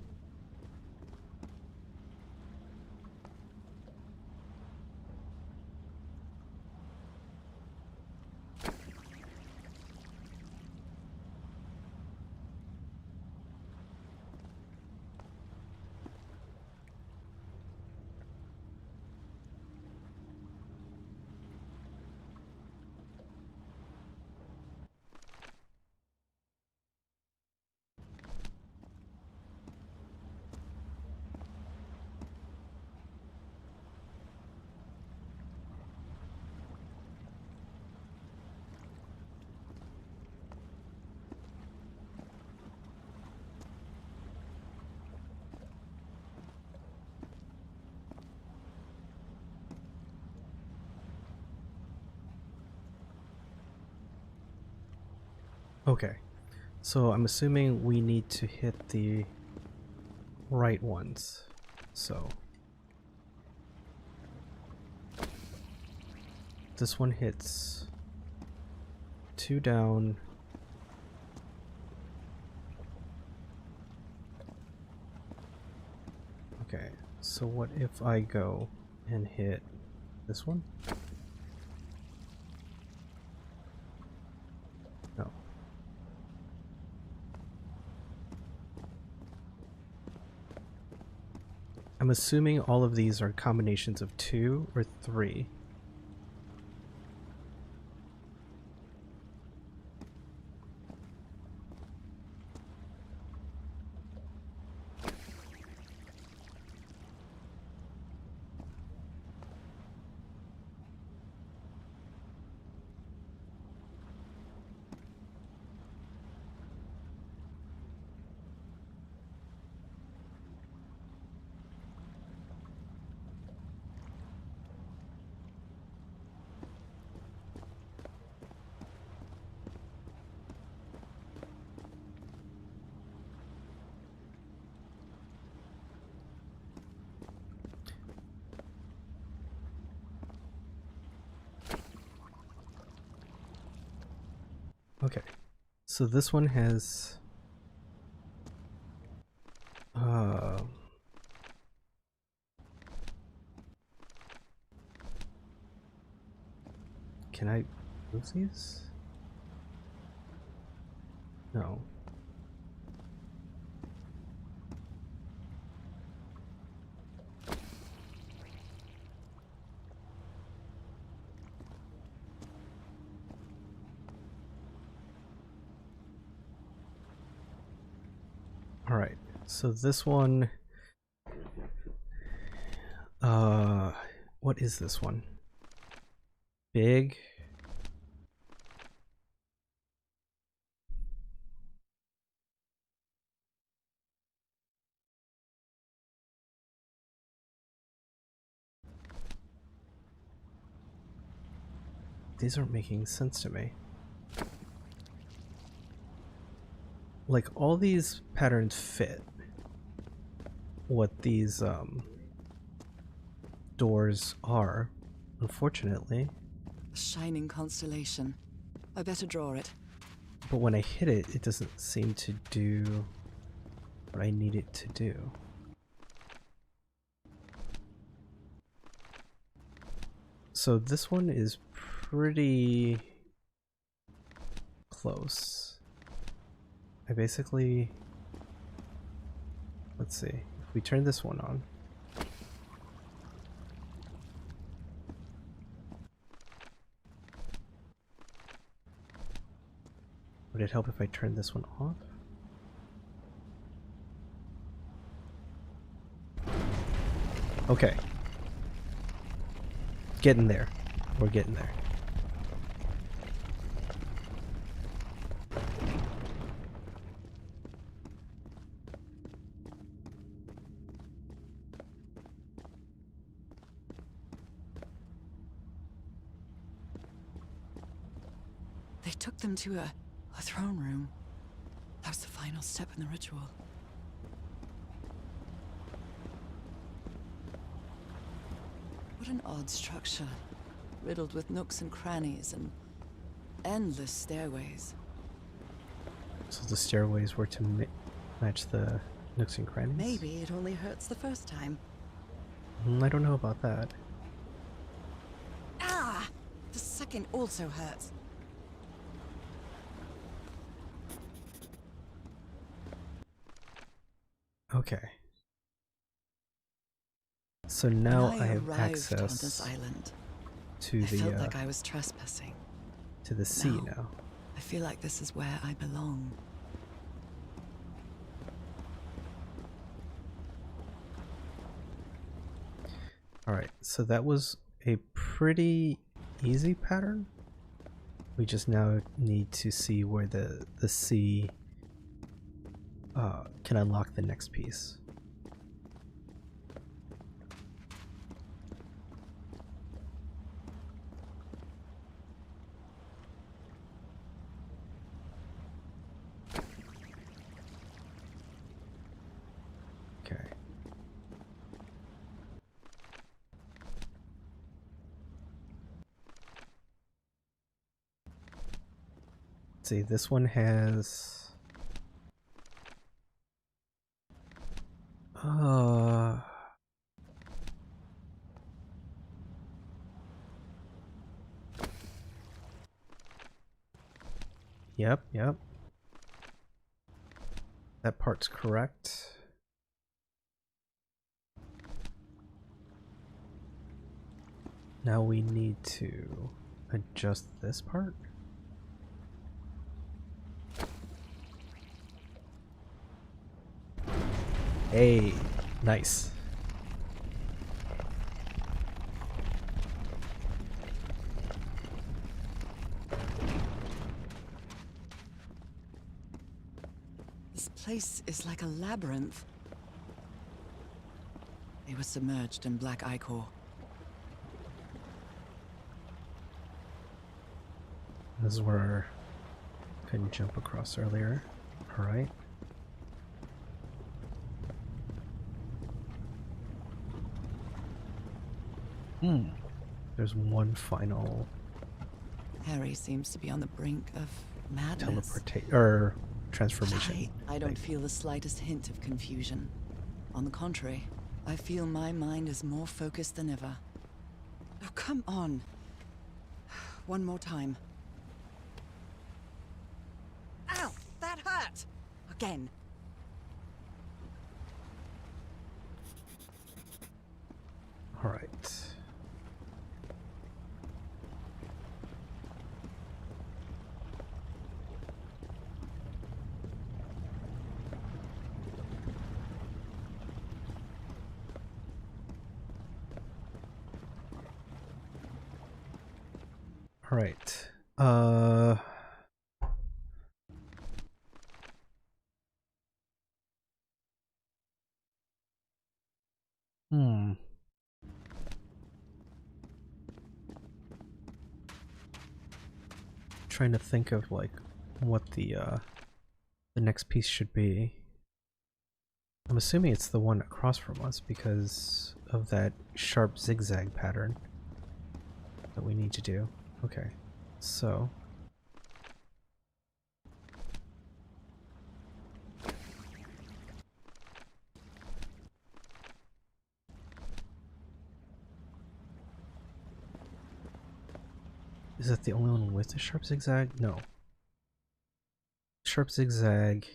Okay, so I'm assuming we need to hit the right ones. So this one hits 2 down. Okay, so what if I go and hit this one? No. I'm assuming all of these are combinations of 2 or 3. Okay, so this one has can I move these? No. Alright, so this one, what is this one? Big. these aren't making sense to me. Like, all these patterns fit what these doors are, unfortunately. A shining constellation. I better draw it. But when I hit it, it doesn't seem to do what I need it to do. So this one is pretty close. I basically... Let's see. If we turn this one on... Would it help if I turn this one off? Okay. Getting there. We're getting there. They took them to a throne room. That was the final step in the ritual. What an odd structure. Riddled with nooks and crannies and endless stairways. So the stairways were to match the nooks and crannies? Maybe it only hurts the first time. I don't know about that. Ah! The second also hurts. Okay. So now When I have arrived on access this island, to I the felt like I was trespassing. to the sea No. now. I feel like this is where I belong. Alright, so that was a pretty easy pattern. We just now need to see where the sea can unlock the next piece. Okay. Let's see, this one has... Yep. That part's correct. Now we need to adjust this part. Hey, nice. This place is like a labyrinth. They were submerged in black ichor. This is where I couldn't jump across earlier. Alright. There's one final Harry seems to be on the brink of madness. transformation. I don't feel the slightest hint of confusion. On the contrary, I feel my mind is more focused than ever. Oh, come on. One more time. Ow! That hurt! Again. Alright. Alright. trying to think of like what the next piece should be. I'm assuming it's the one across from us because of that sharp zigzag pattern that we need to do. Okay, so is that the only one with the sharp zigzag? No. Sharp zigzag.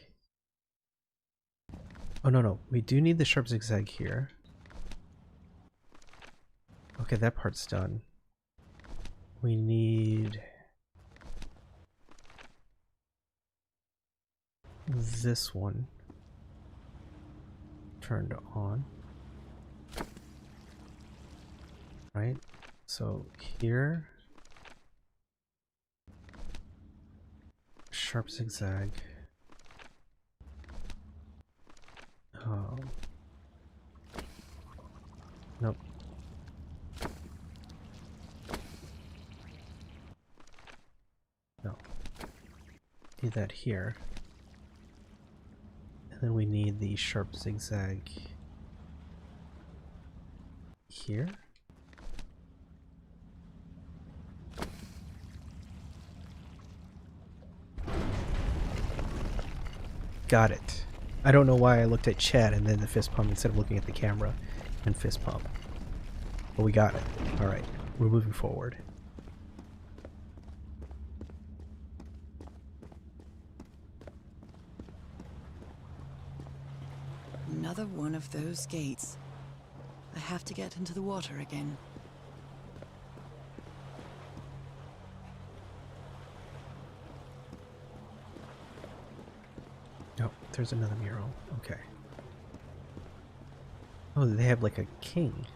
Oh, no. We do need the sharp zigzag here. Okay, that part's done. We need this one turned on. Right? So here, sharp zigzag. Nope. No. Need that here. And then we need the sharp zigzag here. Got it. I don't know why I looked at chat and then the fist pump instead of looking at the camera and fist pump. But we got it. Alright, we're moving forward. Another one of those gates. I have to get into the water again. Oh, there's another mural. Okay. Oh, they have like a king.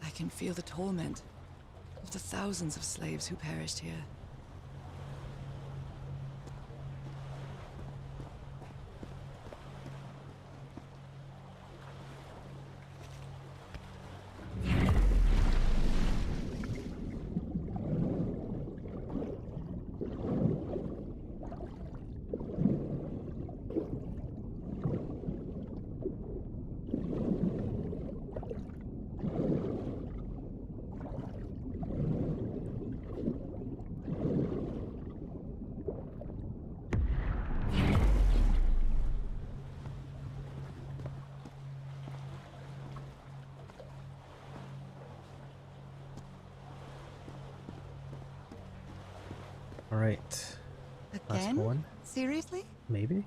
I can feel the torment of the thousands of slaves who perished here. Alright. Last Again? one. Seriously? Maybe?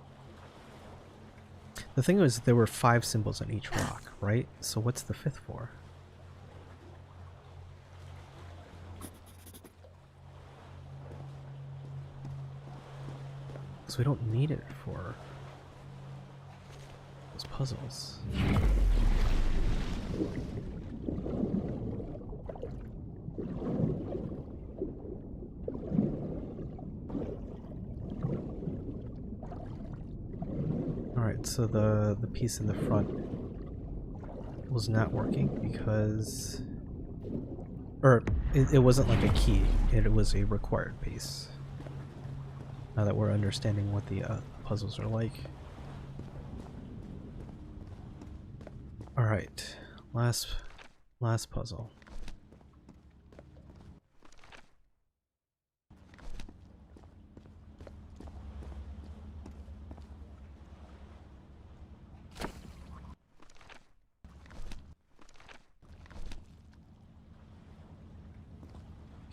The thing was, there were 5 symbols on each rock, right? So what's the 5th for? Because we don't need it for those puzzles. Alright, so the piece in the front was not working because... Or, it wasn't like a key, it was a required piece. Now that we're understanding what the puzzles are like. Alright, last puzzle.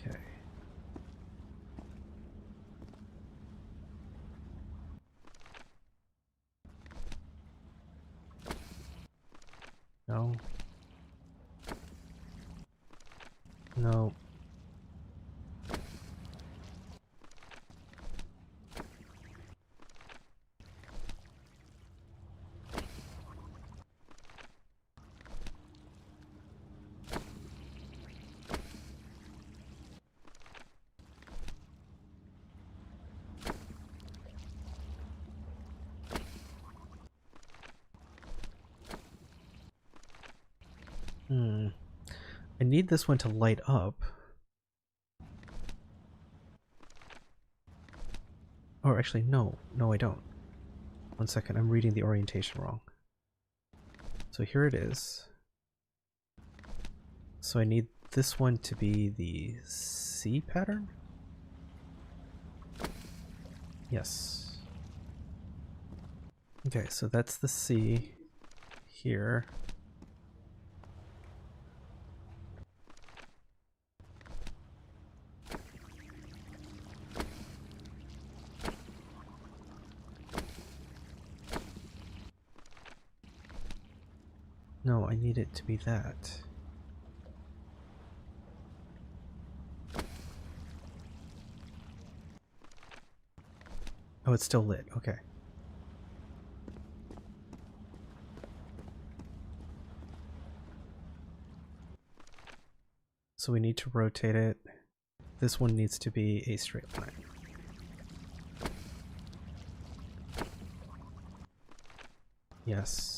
Okay. No. No. I need this one to light up. Or actually, no. No, I don't. One second, I'm reading the orientation wrong. So here it is. So I need this one to be the C pattern? Yes. Okay, so that's the C here. No, I need it to be that. Oh, it's still lit. Okay. So we need to rotate it. This one needs to be a straight line. Yes.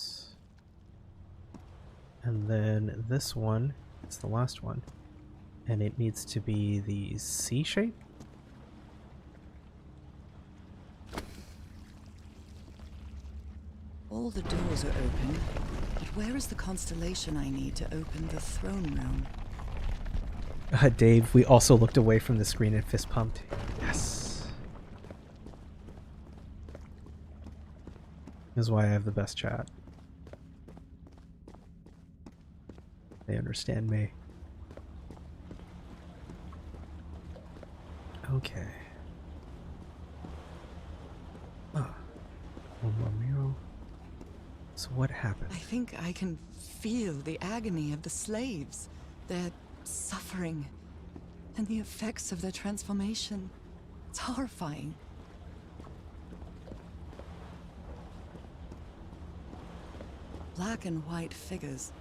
And then this one, it's the last one, and it needs to be the C shape? All the doors are open, but where is the constellation I need to open the throne room? Dave, we also looked away from the screen and fist pumped. Yes. This is why I have the best chat. They understand me. Okay. Ah, one more mural. So what happened? I think I can feel the agony of the slaves, their suffering, and the effects of their transformation. It's horrifying. Black and white figures.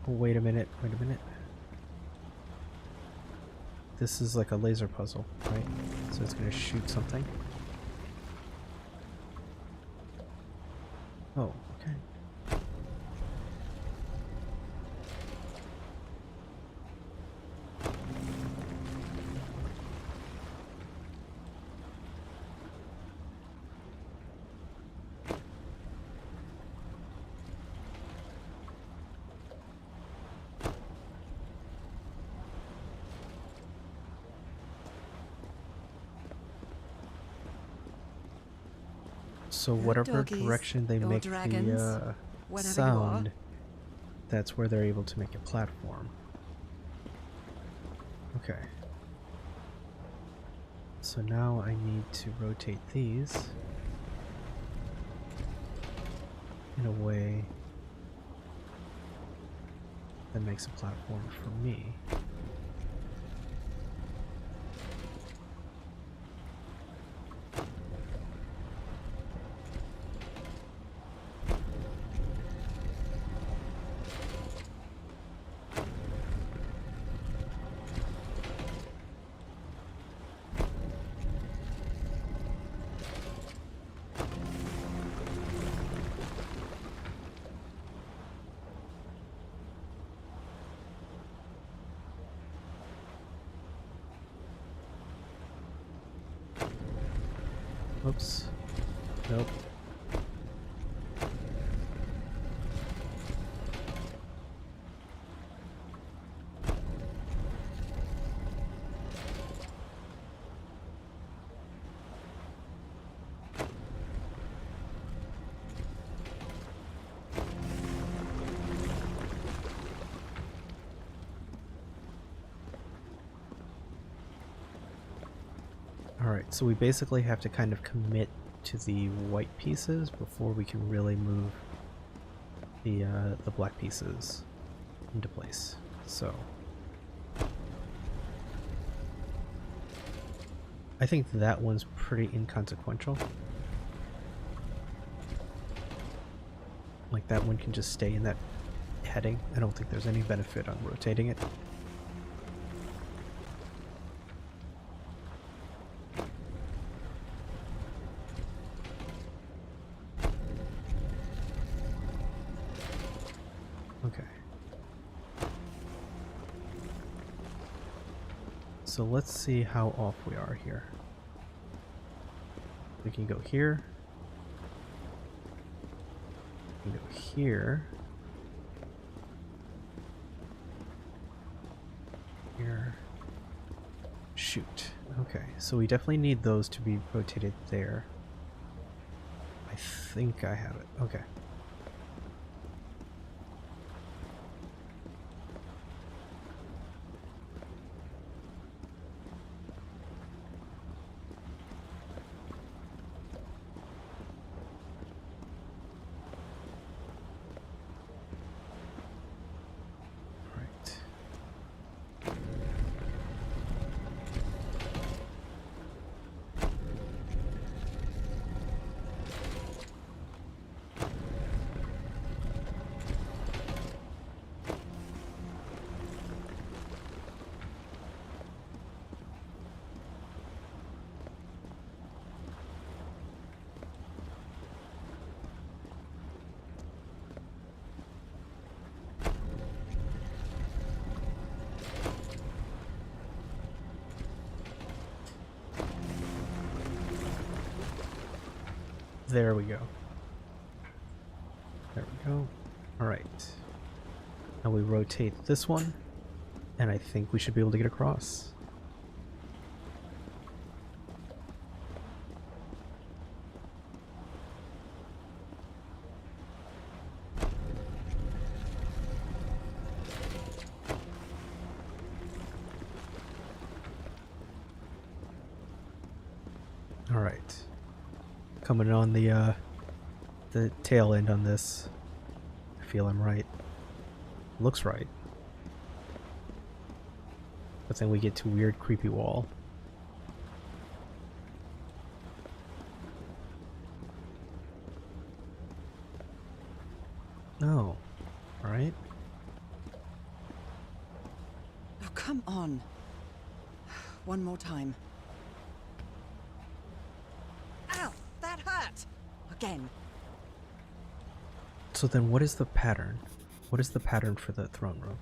Oh, wait a minute, wait a minute. This is like a laser puzzle, right? So it's gonna shoot something. Oh, okay. So whatever doggies, direction they or make dragons, the whatever you sound, that's where they're able to make a platform. Okay. So now I need to rotate these in a way that makes a platform for me. Oops. Nope. Alright, so we basically have to kind of commit to the white pieces before we can really move the black pieces into place. So I think that one's pretty inconsequential. Like that one can just stay in that heading. I don't think there's any benefit on rotating it. Okay. So let's see how off we are here. We can go here. We can go here. Here. Shoot. Okay, so we definitely need those to be rotated there. I think I have it. Okay. There we go. There we go. Alright. Now we rotate this one, and I think we should be able to get across. Alright. Coming on the tail end on this. I feel I'm right. Looks right. But then we get to weird creepy wall. No. Alright. Oh, come on. One more time. Ow! That hurt! Again. So then what is the pattern? What is the pattern for the throne room?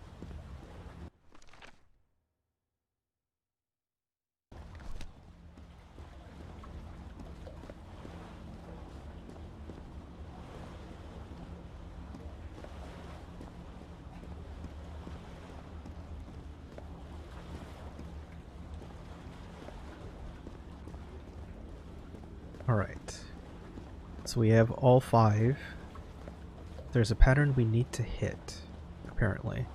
Alright. So we have all 5. There's a pattern we need to hit, apparently.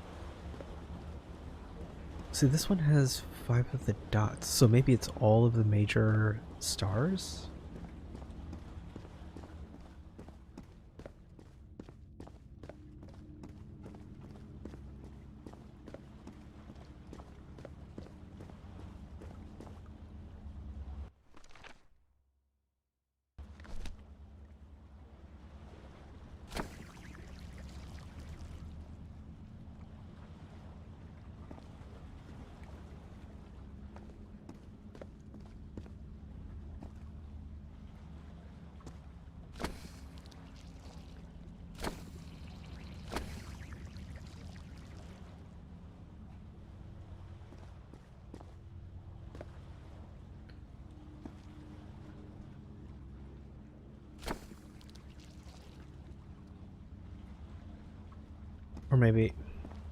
See, this one has 5 of the dots, so maybe it's all of the major stars? Or maybe,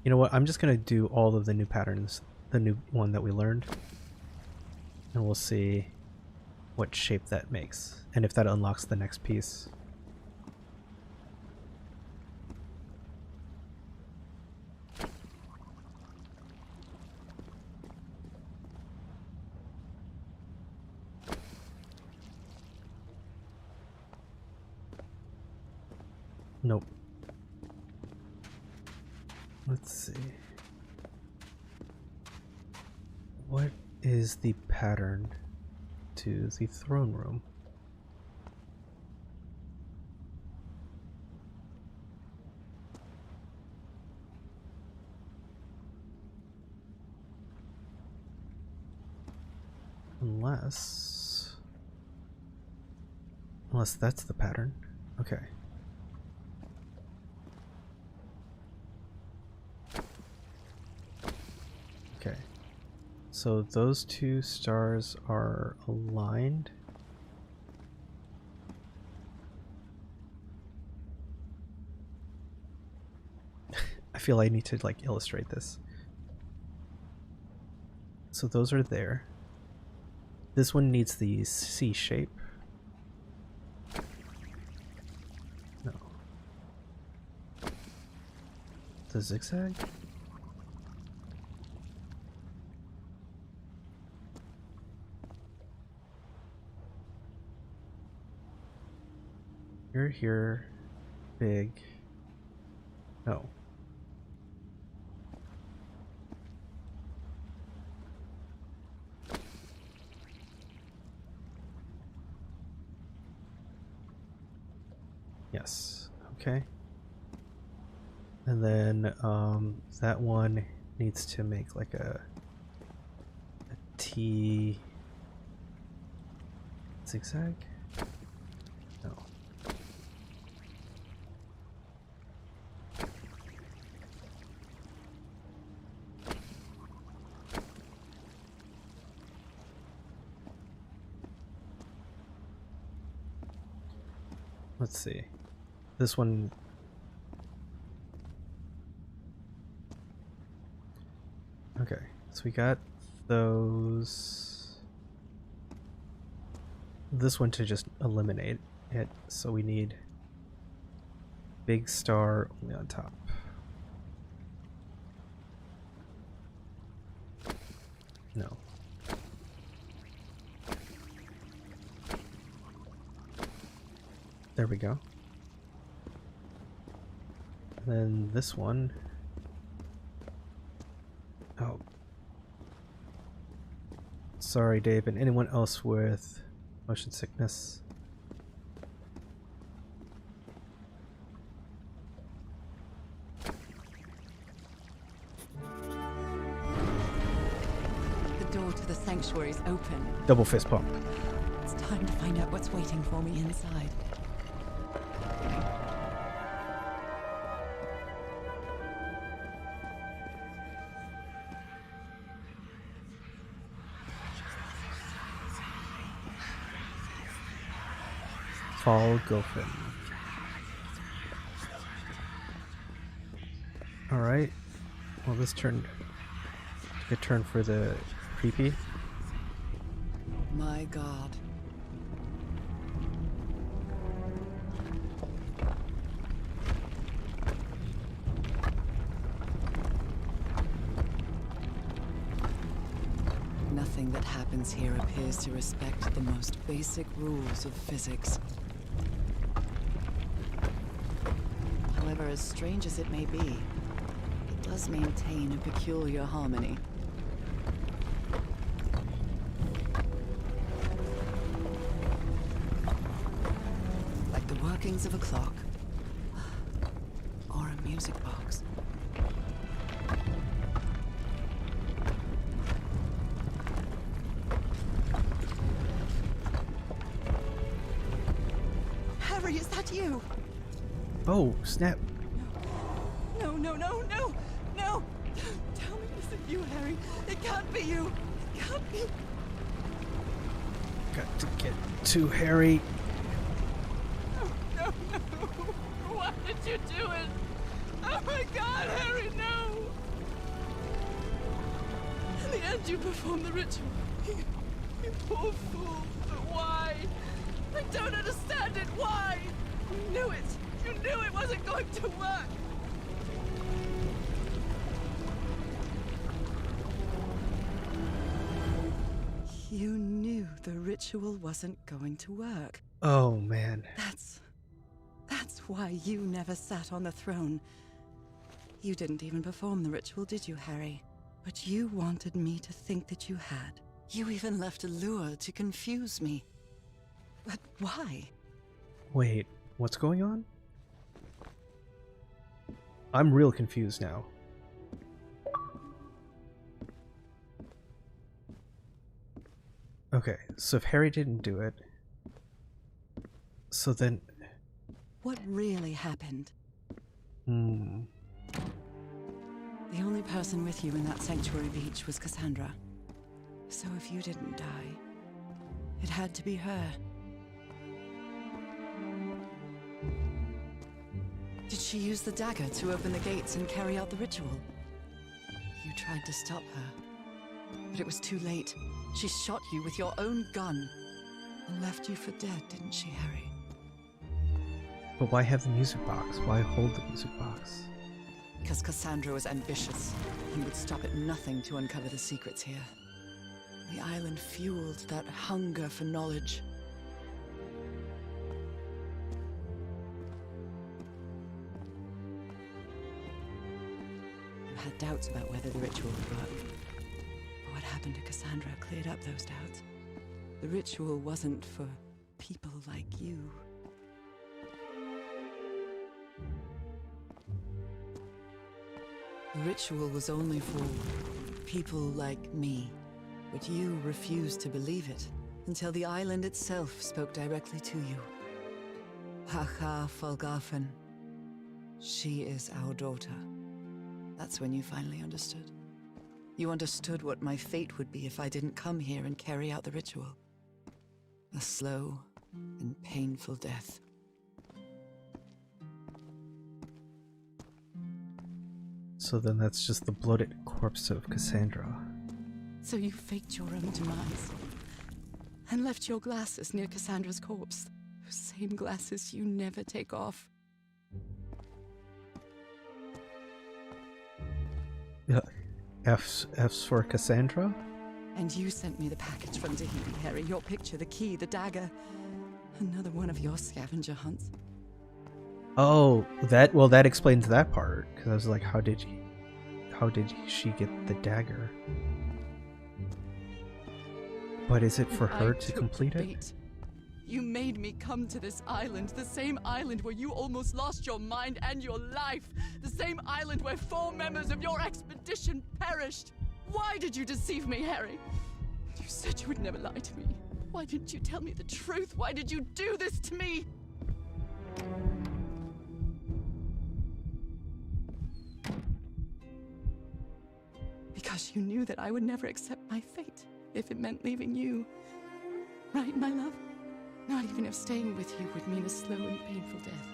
you know what, I'm just gonna do all of the new patterns, the new one that we learned, and we'll see what shape that makes, and if that unlocks the next piece. Nope. Let's see. What is the pattern to the throne room? Unless that's the pattern. Okay. Okay. So those two stars are aligned. I feel I need to like illustrate this. So those are there. This one needs the C shape. No. The zigzag? You're here. Big. No. Yes. Okay. And then that one needs to make like a T zigzag? No. Let's see. This one. Okay, so we got those. This one to just eliminate it, so we need big star only on top. No. There we go. And then this one. Oh. Sorry, Dave, and anyone else with motion sickness. The door to the sanctuary is open. Double fist pump. It's time to find out what's waiting for me inside. Fall Gilfin. Alright. Well, this turned a turn for the creepy. My God. Nothing that happens here appears to respect the most basic rules of physics. However, as strange as it may be, it does maintain a peculiar harmony. Like the workings of a clock. Or a music box. Harry, is that you? Oh, snap. No, no, no, no, no! Tell me this isn't you, Harry. It can't be you. It can't be. Got to get to Harry. No, no, no. Why did you do it? Oh my God, Harry, no! In the end, you performed the ritual. You poor fool. But why? I don't understand it. Why? You knew it. You knew it wasn't going to work. You knew the ritual wasn't going to work. Oh, man. That's why you never sat on the throne. You didn't even perform the ritual, did you, Harry? But you wanted me to think that you had. You even left a lure to confuse me. But why? Wait, what's going on? I'm real confused now. Okay, so if Harry didn't do it, so then... What really happened? Hmm. The only person with you in that sanctuary beach was Cassandra. So if you didn't die, it had to be her. Did she use the dagger to open the gates and carry out the ritual? You tried to stop her, but it was too late. She shot you with your own gun and left you for dead, didn't she, Harry? But why have the music box? Why hold the music box? Because Cassandra was ambitious and would stop at nothing to uncover the secrets here. The island fueled that hunger for knowledge. You had doubts about whether the ritual would work. But what happened to Cassandra cleared up those doubts. The ritual wasn't for people like you. The ritual was only for people like me. But you refused to believe it until the island itself spoke directly to you. Hacha Falgafen. She is our daughter. That's when you finally understood. You understood what my fate would be if I didn't come here and carry out the ritual. A slow and painful death. So then that's just the bloated corpse of Cassandra. So you faked your own demise and left your glasses near Cassandra's corpse. Those same glasses you never take off. Yeah. F's for Cassandra? And you sent me the package from Tahiti, Harry. Your picture, the key, the dagger. Another one of your scavenger hunts. Oh, that explains that part. Because I was like, how did she get the dagger? But is it for her to complete it? You made me come to this island, the same island where you almost lost your mind and your life, the same island where 4 members of your expedition perished. Why did you deceive me, Harry? You said you would never lie to me. Why didn't you tell me the truth? Why did you do this to me? Because you knew that I would never accept my fate if it meant leaving you. Right, my love? Not even if staying with you would mean a slow and painful death.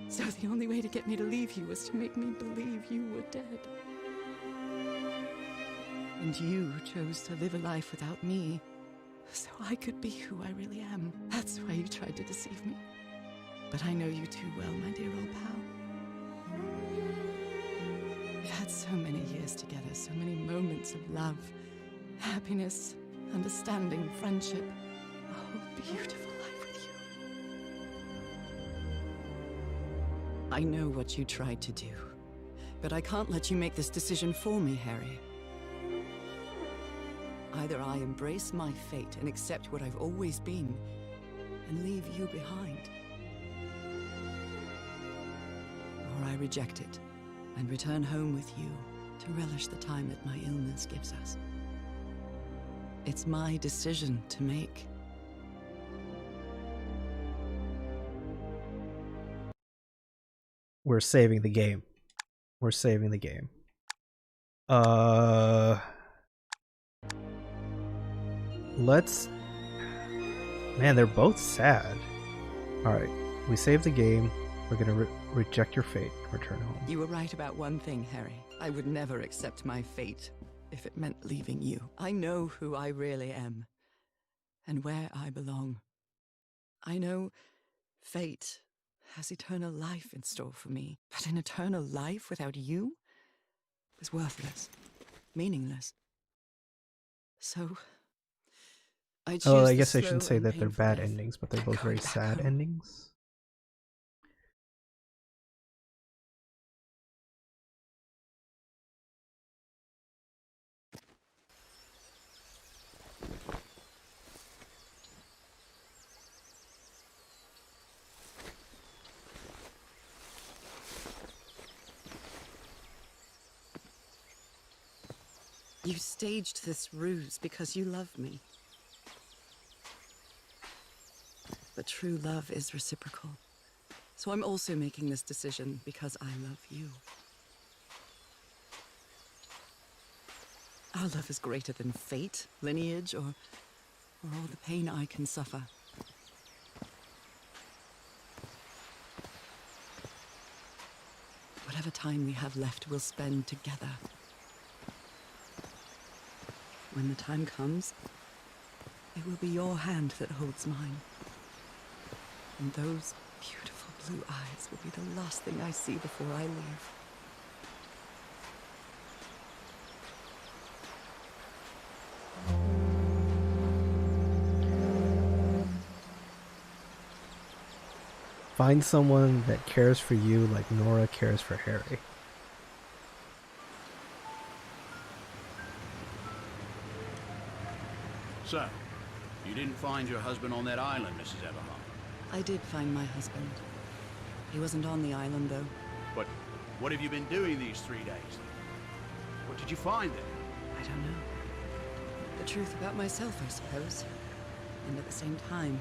So the only way to get me to leave you was to make me believe you were dead. And you chose to live a life without me, so I could be who I really am. That's why you tried to deceive me. But I know you too well, my dear old pal. We've had so many years together, so many moments of love, happiness, understanding, friendship. A whole beautiful life with you. I know what you tried to do, but I can't let you make this decision for me, Harry. Either I embrace my fate and accept what I've always been, and leave you behind, or I reject it and return home with you to relish the time that my illness gives us. It's my decision to make. We're saving the game. We're saving the game. Let's... Man, they're both sad. Alright, we saved the game. We're gonna reject your fate. Return home. You were right about one thing, Harry. I would never accept my fate if it meant leaving you. I know who I really am, and where I belong. I know fate has eternal life in store for me, but an eternal life without you was worthless, meaningless. So, I choose Oh, I the guess I slow shouldn't say and that they're painful bad death endings, but they're and both going very back sad home. endings. You staged this ruse because you love me. But true love is reciprocal. So I'm also making this decision because I love you. Our love is greater than fate, lineage, or all the pain I can suffer. Whatever time we have left, we'll spend together. When the time comes, it will be your hand that holds mine. And those beautiful blue eyes will be the last thing I see before I leave. Find someone that cares for you like Norah cares for Harry. So, you didn't find your husband on that island, Mrs. Everhart. I did find my husband. He wasn't on the island, though. But what have you been doing these 3 days? What did you find there? I don't know. The truth about myself, I suppose. And at the same time,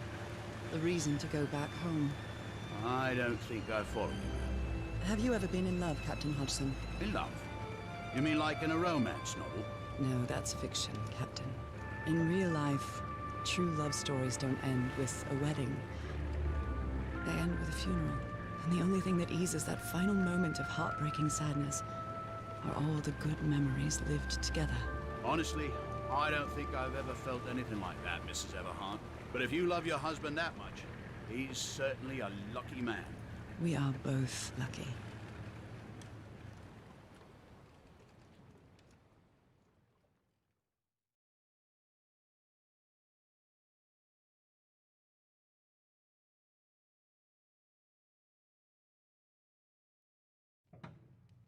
the reason to go back home. I don't think I follow you. Have you ever been in love, Captain Hodgson? In love? You mean like in a romance novel? No, that's fiction, Captain. In real life, true love stories don't end with a wedding. They end with a funeral. And the only thing that eases that final moment of heartbreaking sadness are all the good memories lived together. Honestly, I don't think I've ever felt anything like that, Mrs. Everhart. But if you love your husband that much, he's certainly a lucky man. We are both lucky.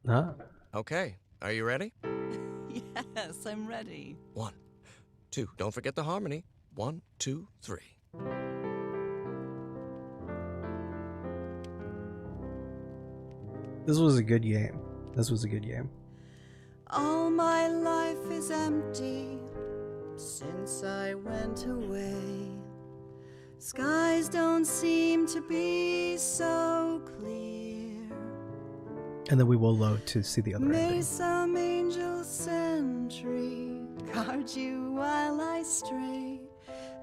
Huh? Okay, are you ready? Yes, I'm ready. 1, 2, don't forget the harmony. 1, 2, 3. This was a good game. This was a good game. All my life is empty since I went away. Skies don't seem to be so clear. And then we will load to see the other May ending. some angel sentry guard you while I stray,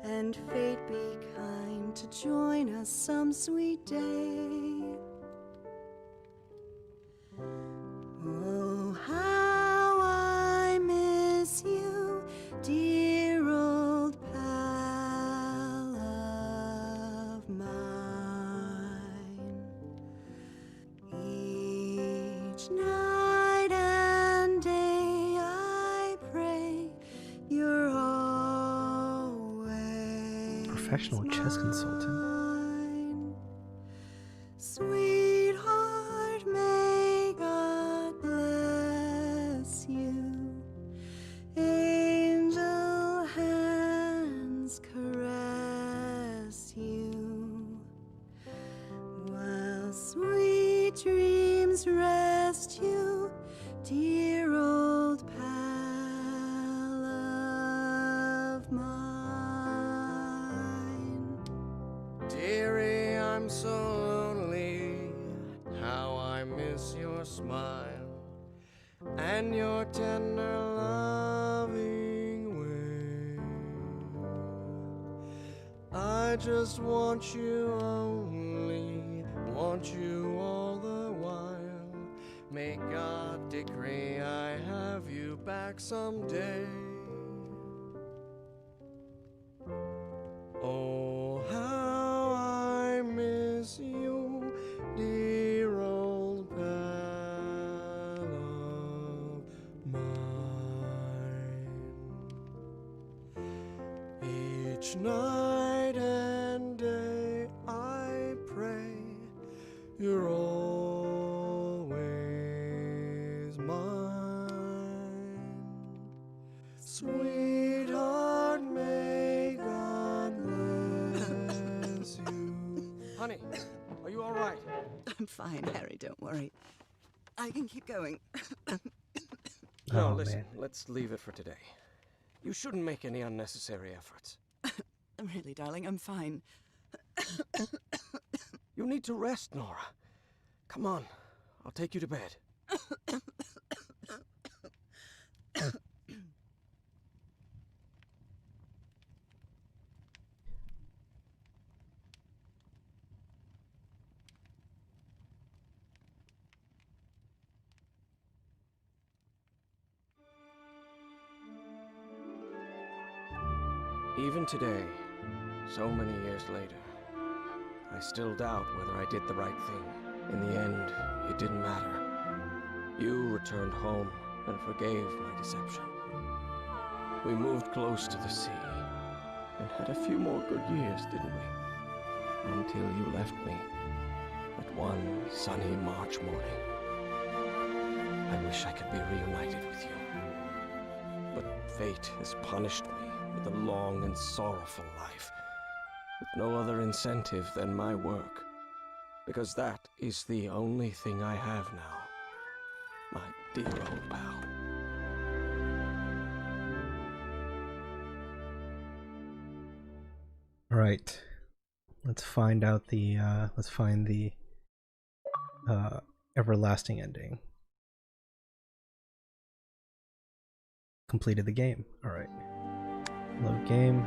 and fate be kind to join us some sweet day. Oh, how I miss you, dear old pal of mine. Each night and day I pray you're always Professional chess consultant. mine. Sweetheart, may God bless you. Angel hands caress you, while sweet dreams rest you, dear old pal of mine. Dearie, I'm so lonely. How I miss your smile and your tender loving way. I just want you only, want you all the while. May God decree I have you back someday. Oh, how I miss you, dear old pal of mine. Each night and day I pray you're always mine. Sweetheart, may God bless you. Honey, are you all right? I'm fine, Harry, don't worry. I can keep going. No, Oh, listen, man. let's leave it for today. You shouldn't make any unnecessary efforts. Really, darling, I'm fine. You need to rest, Norah. Come on, I'll take you to bed. Even today, so many years later, I still doubt whether I did the right thing. In the end, it didn't matter. You returned home and forgave my deception. We moved close to the sea and had a few more good years, didn't we? Until you left me at one sunny March morning. I wish I could be reunited with you. But fate has punished me with a long and sorrowful life, with no other incentive than my work, because that is the only thing I have now, my dear old pal. All right. Let's find out the let's find the everlasting ending. Completed the game. All right. Load game.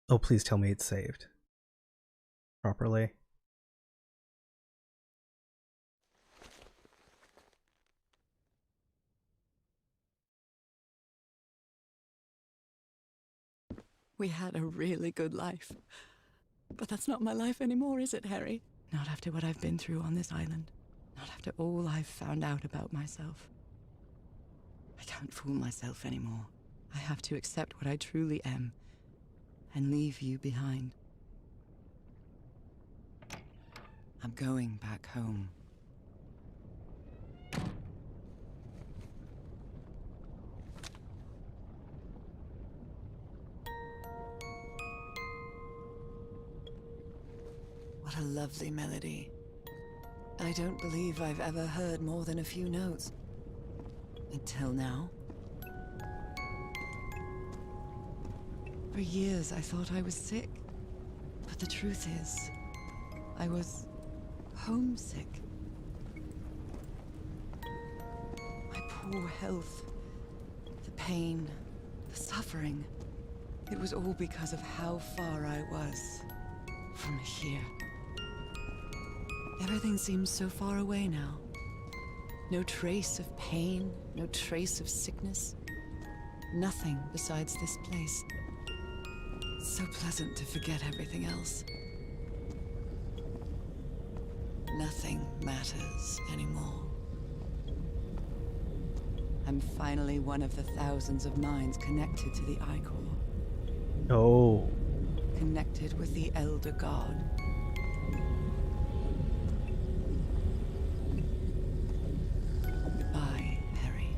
Oh, please tell me it's saved properly. We had a really good life. But that's not my life anymore, is it, Harry? Not after what I've been through on this island. Not after all I've found out about myself. I can't fool myself anymore. I have to accept what I truly am and leave you behind. I'm going back home. What a lovely melody. I don't believe I've ever heard more than a few notes. Until now. For years I thought I was sick. But the truth is, I was homesick. My poor health, the pain, the suffering. It was all because of how far I was from here. Everything seems so far away now. No trace of pain, no trace of sickness. Nothing besides this place. It's so pleasant to forget everything else. Nothing matters anymore. I'm finally one of the thousands of minds connected to the Ichor. Oh. Connected with the Elder God. Goodbye, Harry.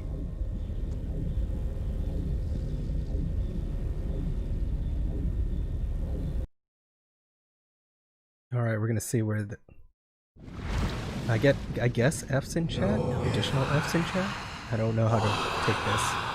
All right, we're gonna see where the. I guess F's in chat. Additional F's in chat. I don't know how to take this.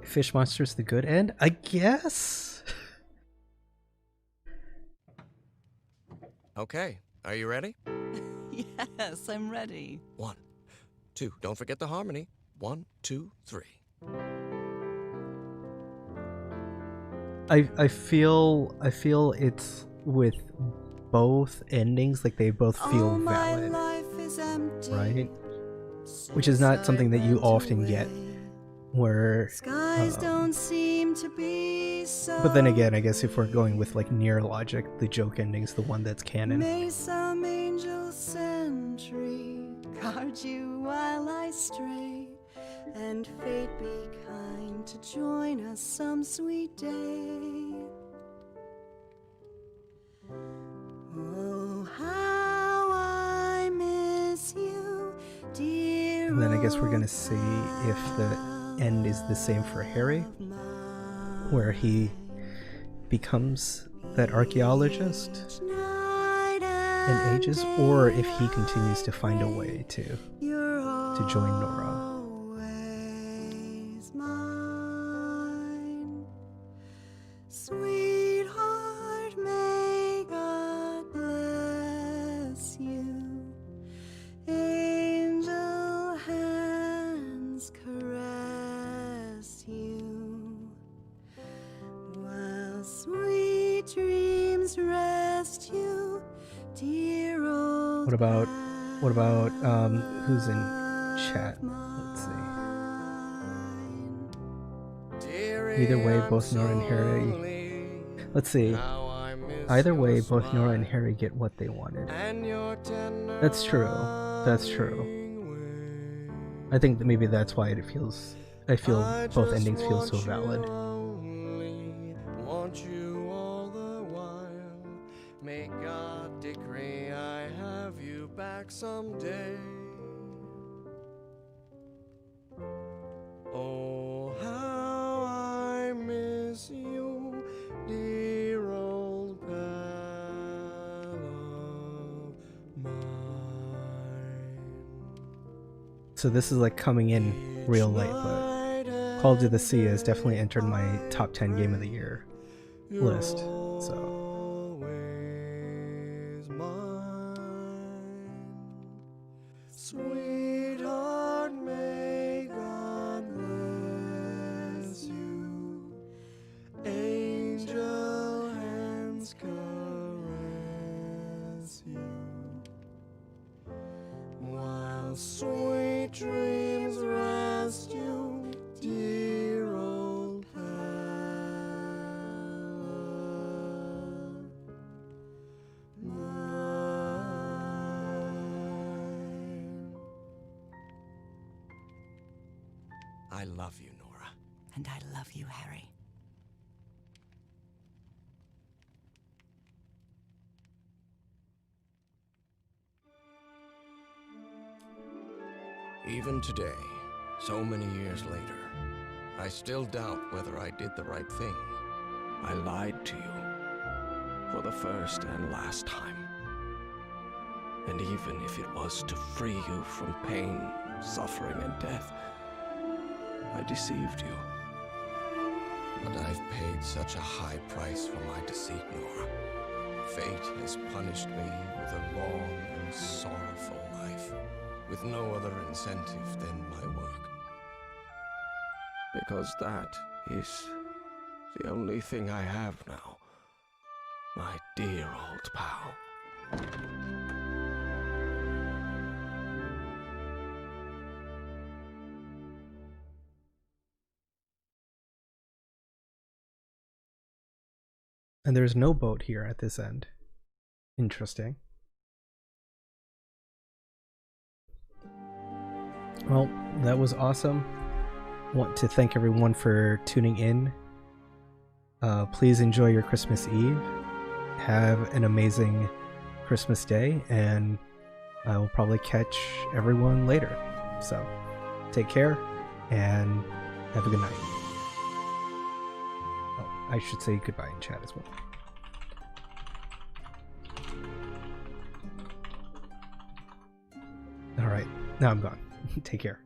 Fish monster's the good end? I guess. Okay, are you ready? Yes, I'm ready. 1, 2. Don't forget the harmony. 1, 2, 3. I feel it's with both endings, like they both feel valid, right? Which is not something that you often get, where Skies don't seem to be so. but then again, I guess if we're going with like near logic, the joke ending's the one that's canon. May some angel sentry guard you while I stray, and fate be kind to join us some sweet day. Oh, how I miss you, dear. And then I guess we're gonna see if the end is the same for Harry, where he becomes that archaeologist and ages, or if he continues to find a way to join Norah. Always mine. Sweetheart, may God bless you. Angel hands caress you, while sweet dreams rest you, dear old. What about who's in chat? Let's see. Either way, both Norah and Harry. Let's see. Either way, both Norah and Harry get what they wanted. That's true. That's true. I think that maybe that's why it feels. I feel both endings feel so valid. Want you all the while. May God decree I have you back someday. Oh, how I miss you, dear old pal of mine. So this is like coming in real late, but Call of the Sea has definitely entered my top 10 game of the year list. So Always mine. Sweetheart, may God bless you. Angel hands caress you, while sweet dreams rest you, dear old pal of mine. I love you, Norah. And I love you, Harry. Even today, so many years later, I still doubt whether I did the right thing. I lied to you for the first and last time. And even if it was to free you from pain, suffering, and death, I deceived you. But I've paid such a high price for my deceit, Norah. Fate has punished me with a long and sorrowful life, with no other incentive than my work. Because that is the only thing I have now, my dear old pal. and there's no boat here at this end. Interesting. Well, that was awesome. Want to thank everyone for tuning in. Please enjoy your Christmas Eve. Have an amazing Christmas Day, and I will probably catch everyone later. So, take care, and have a good night. Oh, I should say goodbye in chat as well. Alright, now I'm gone. Take care.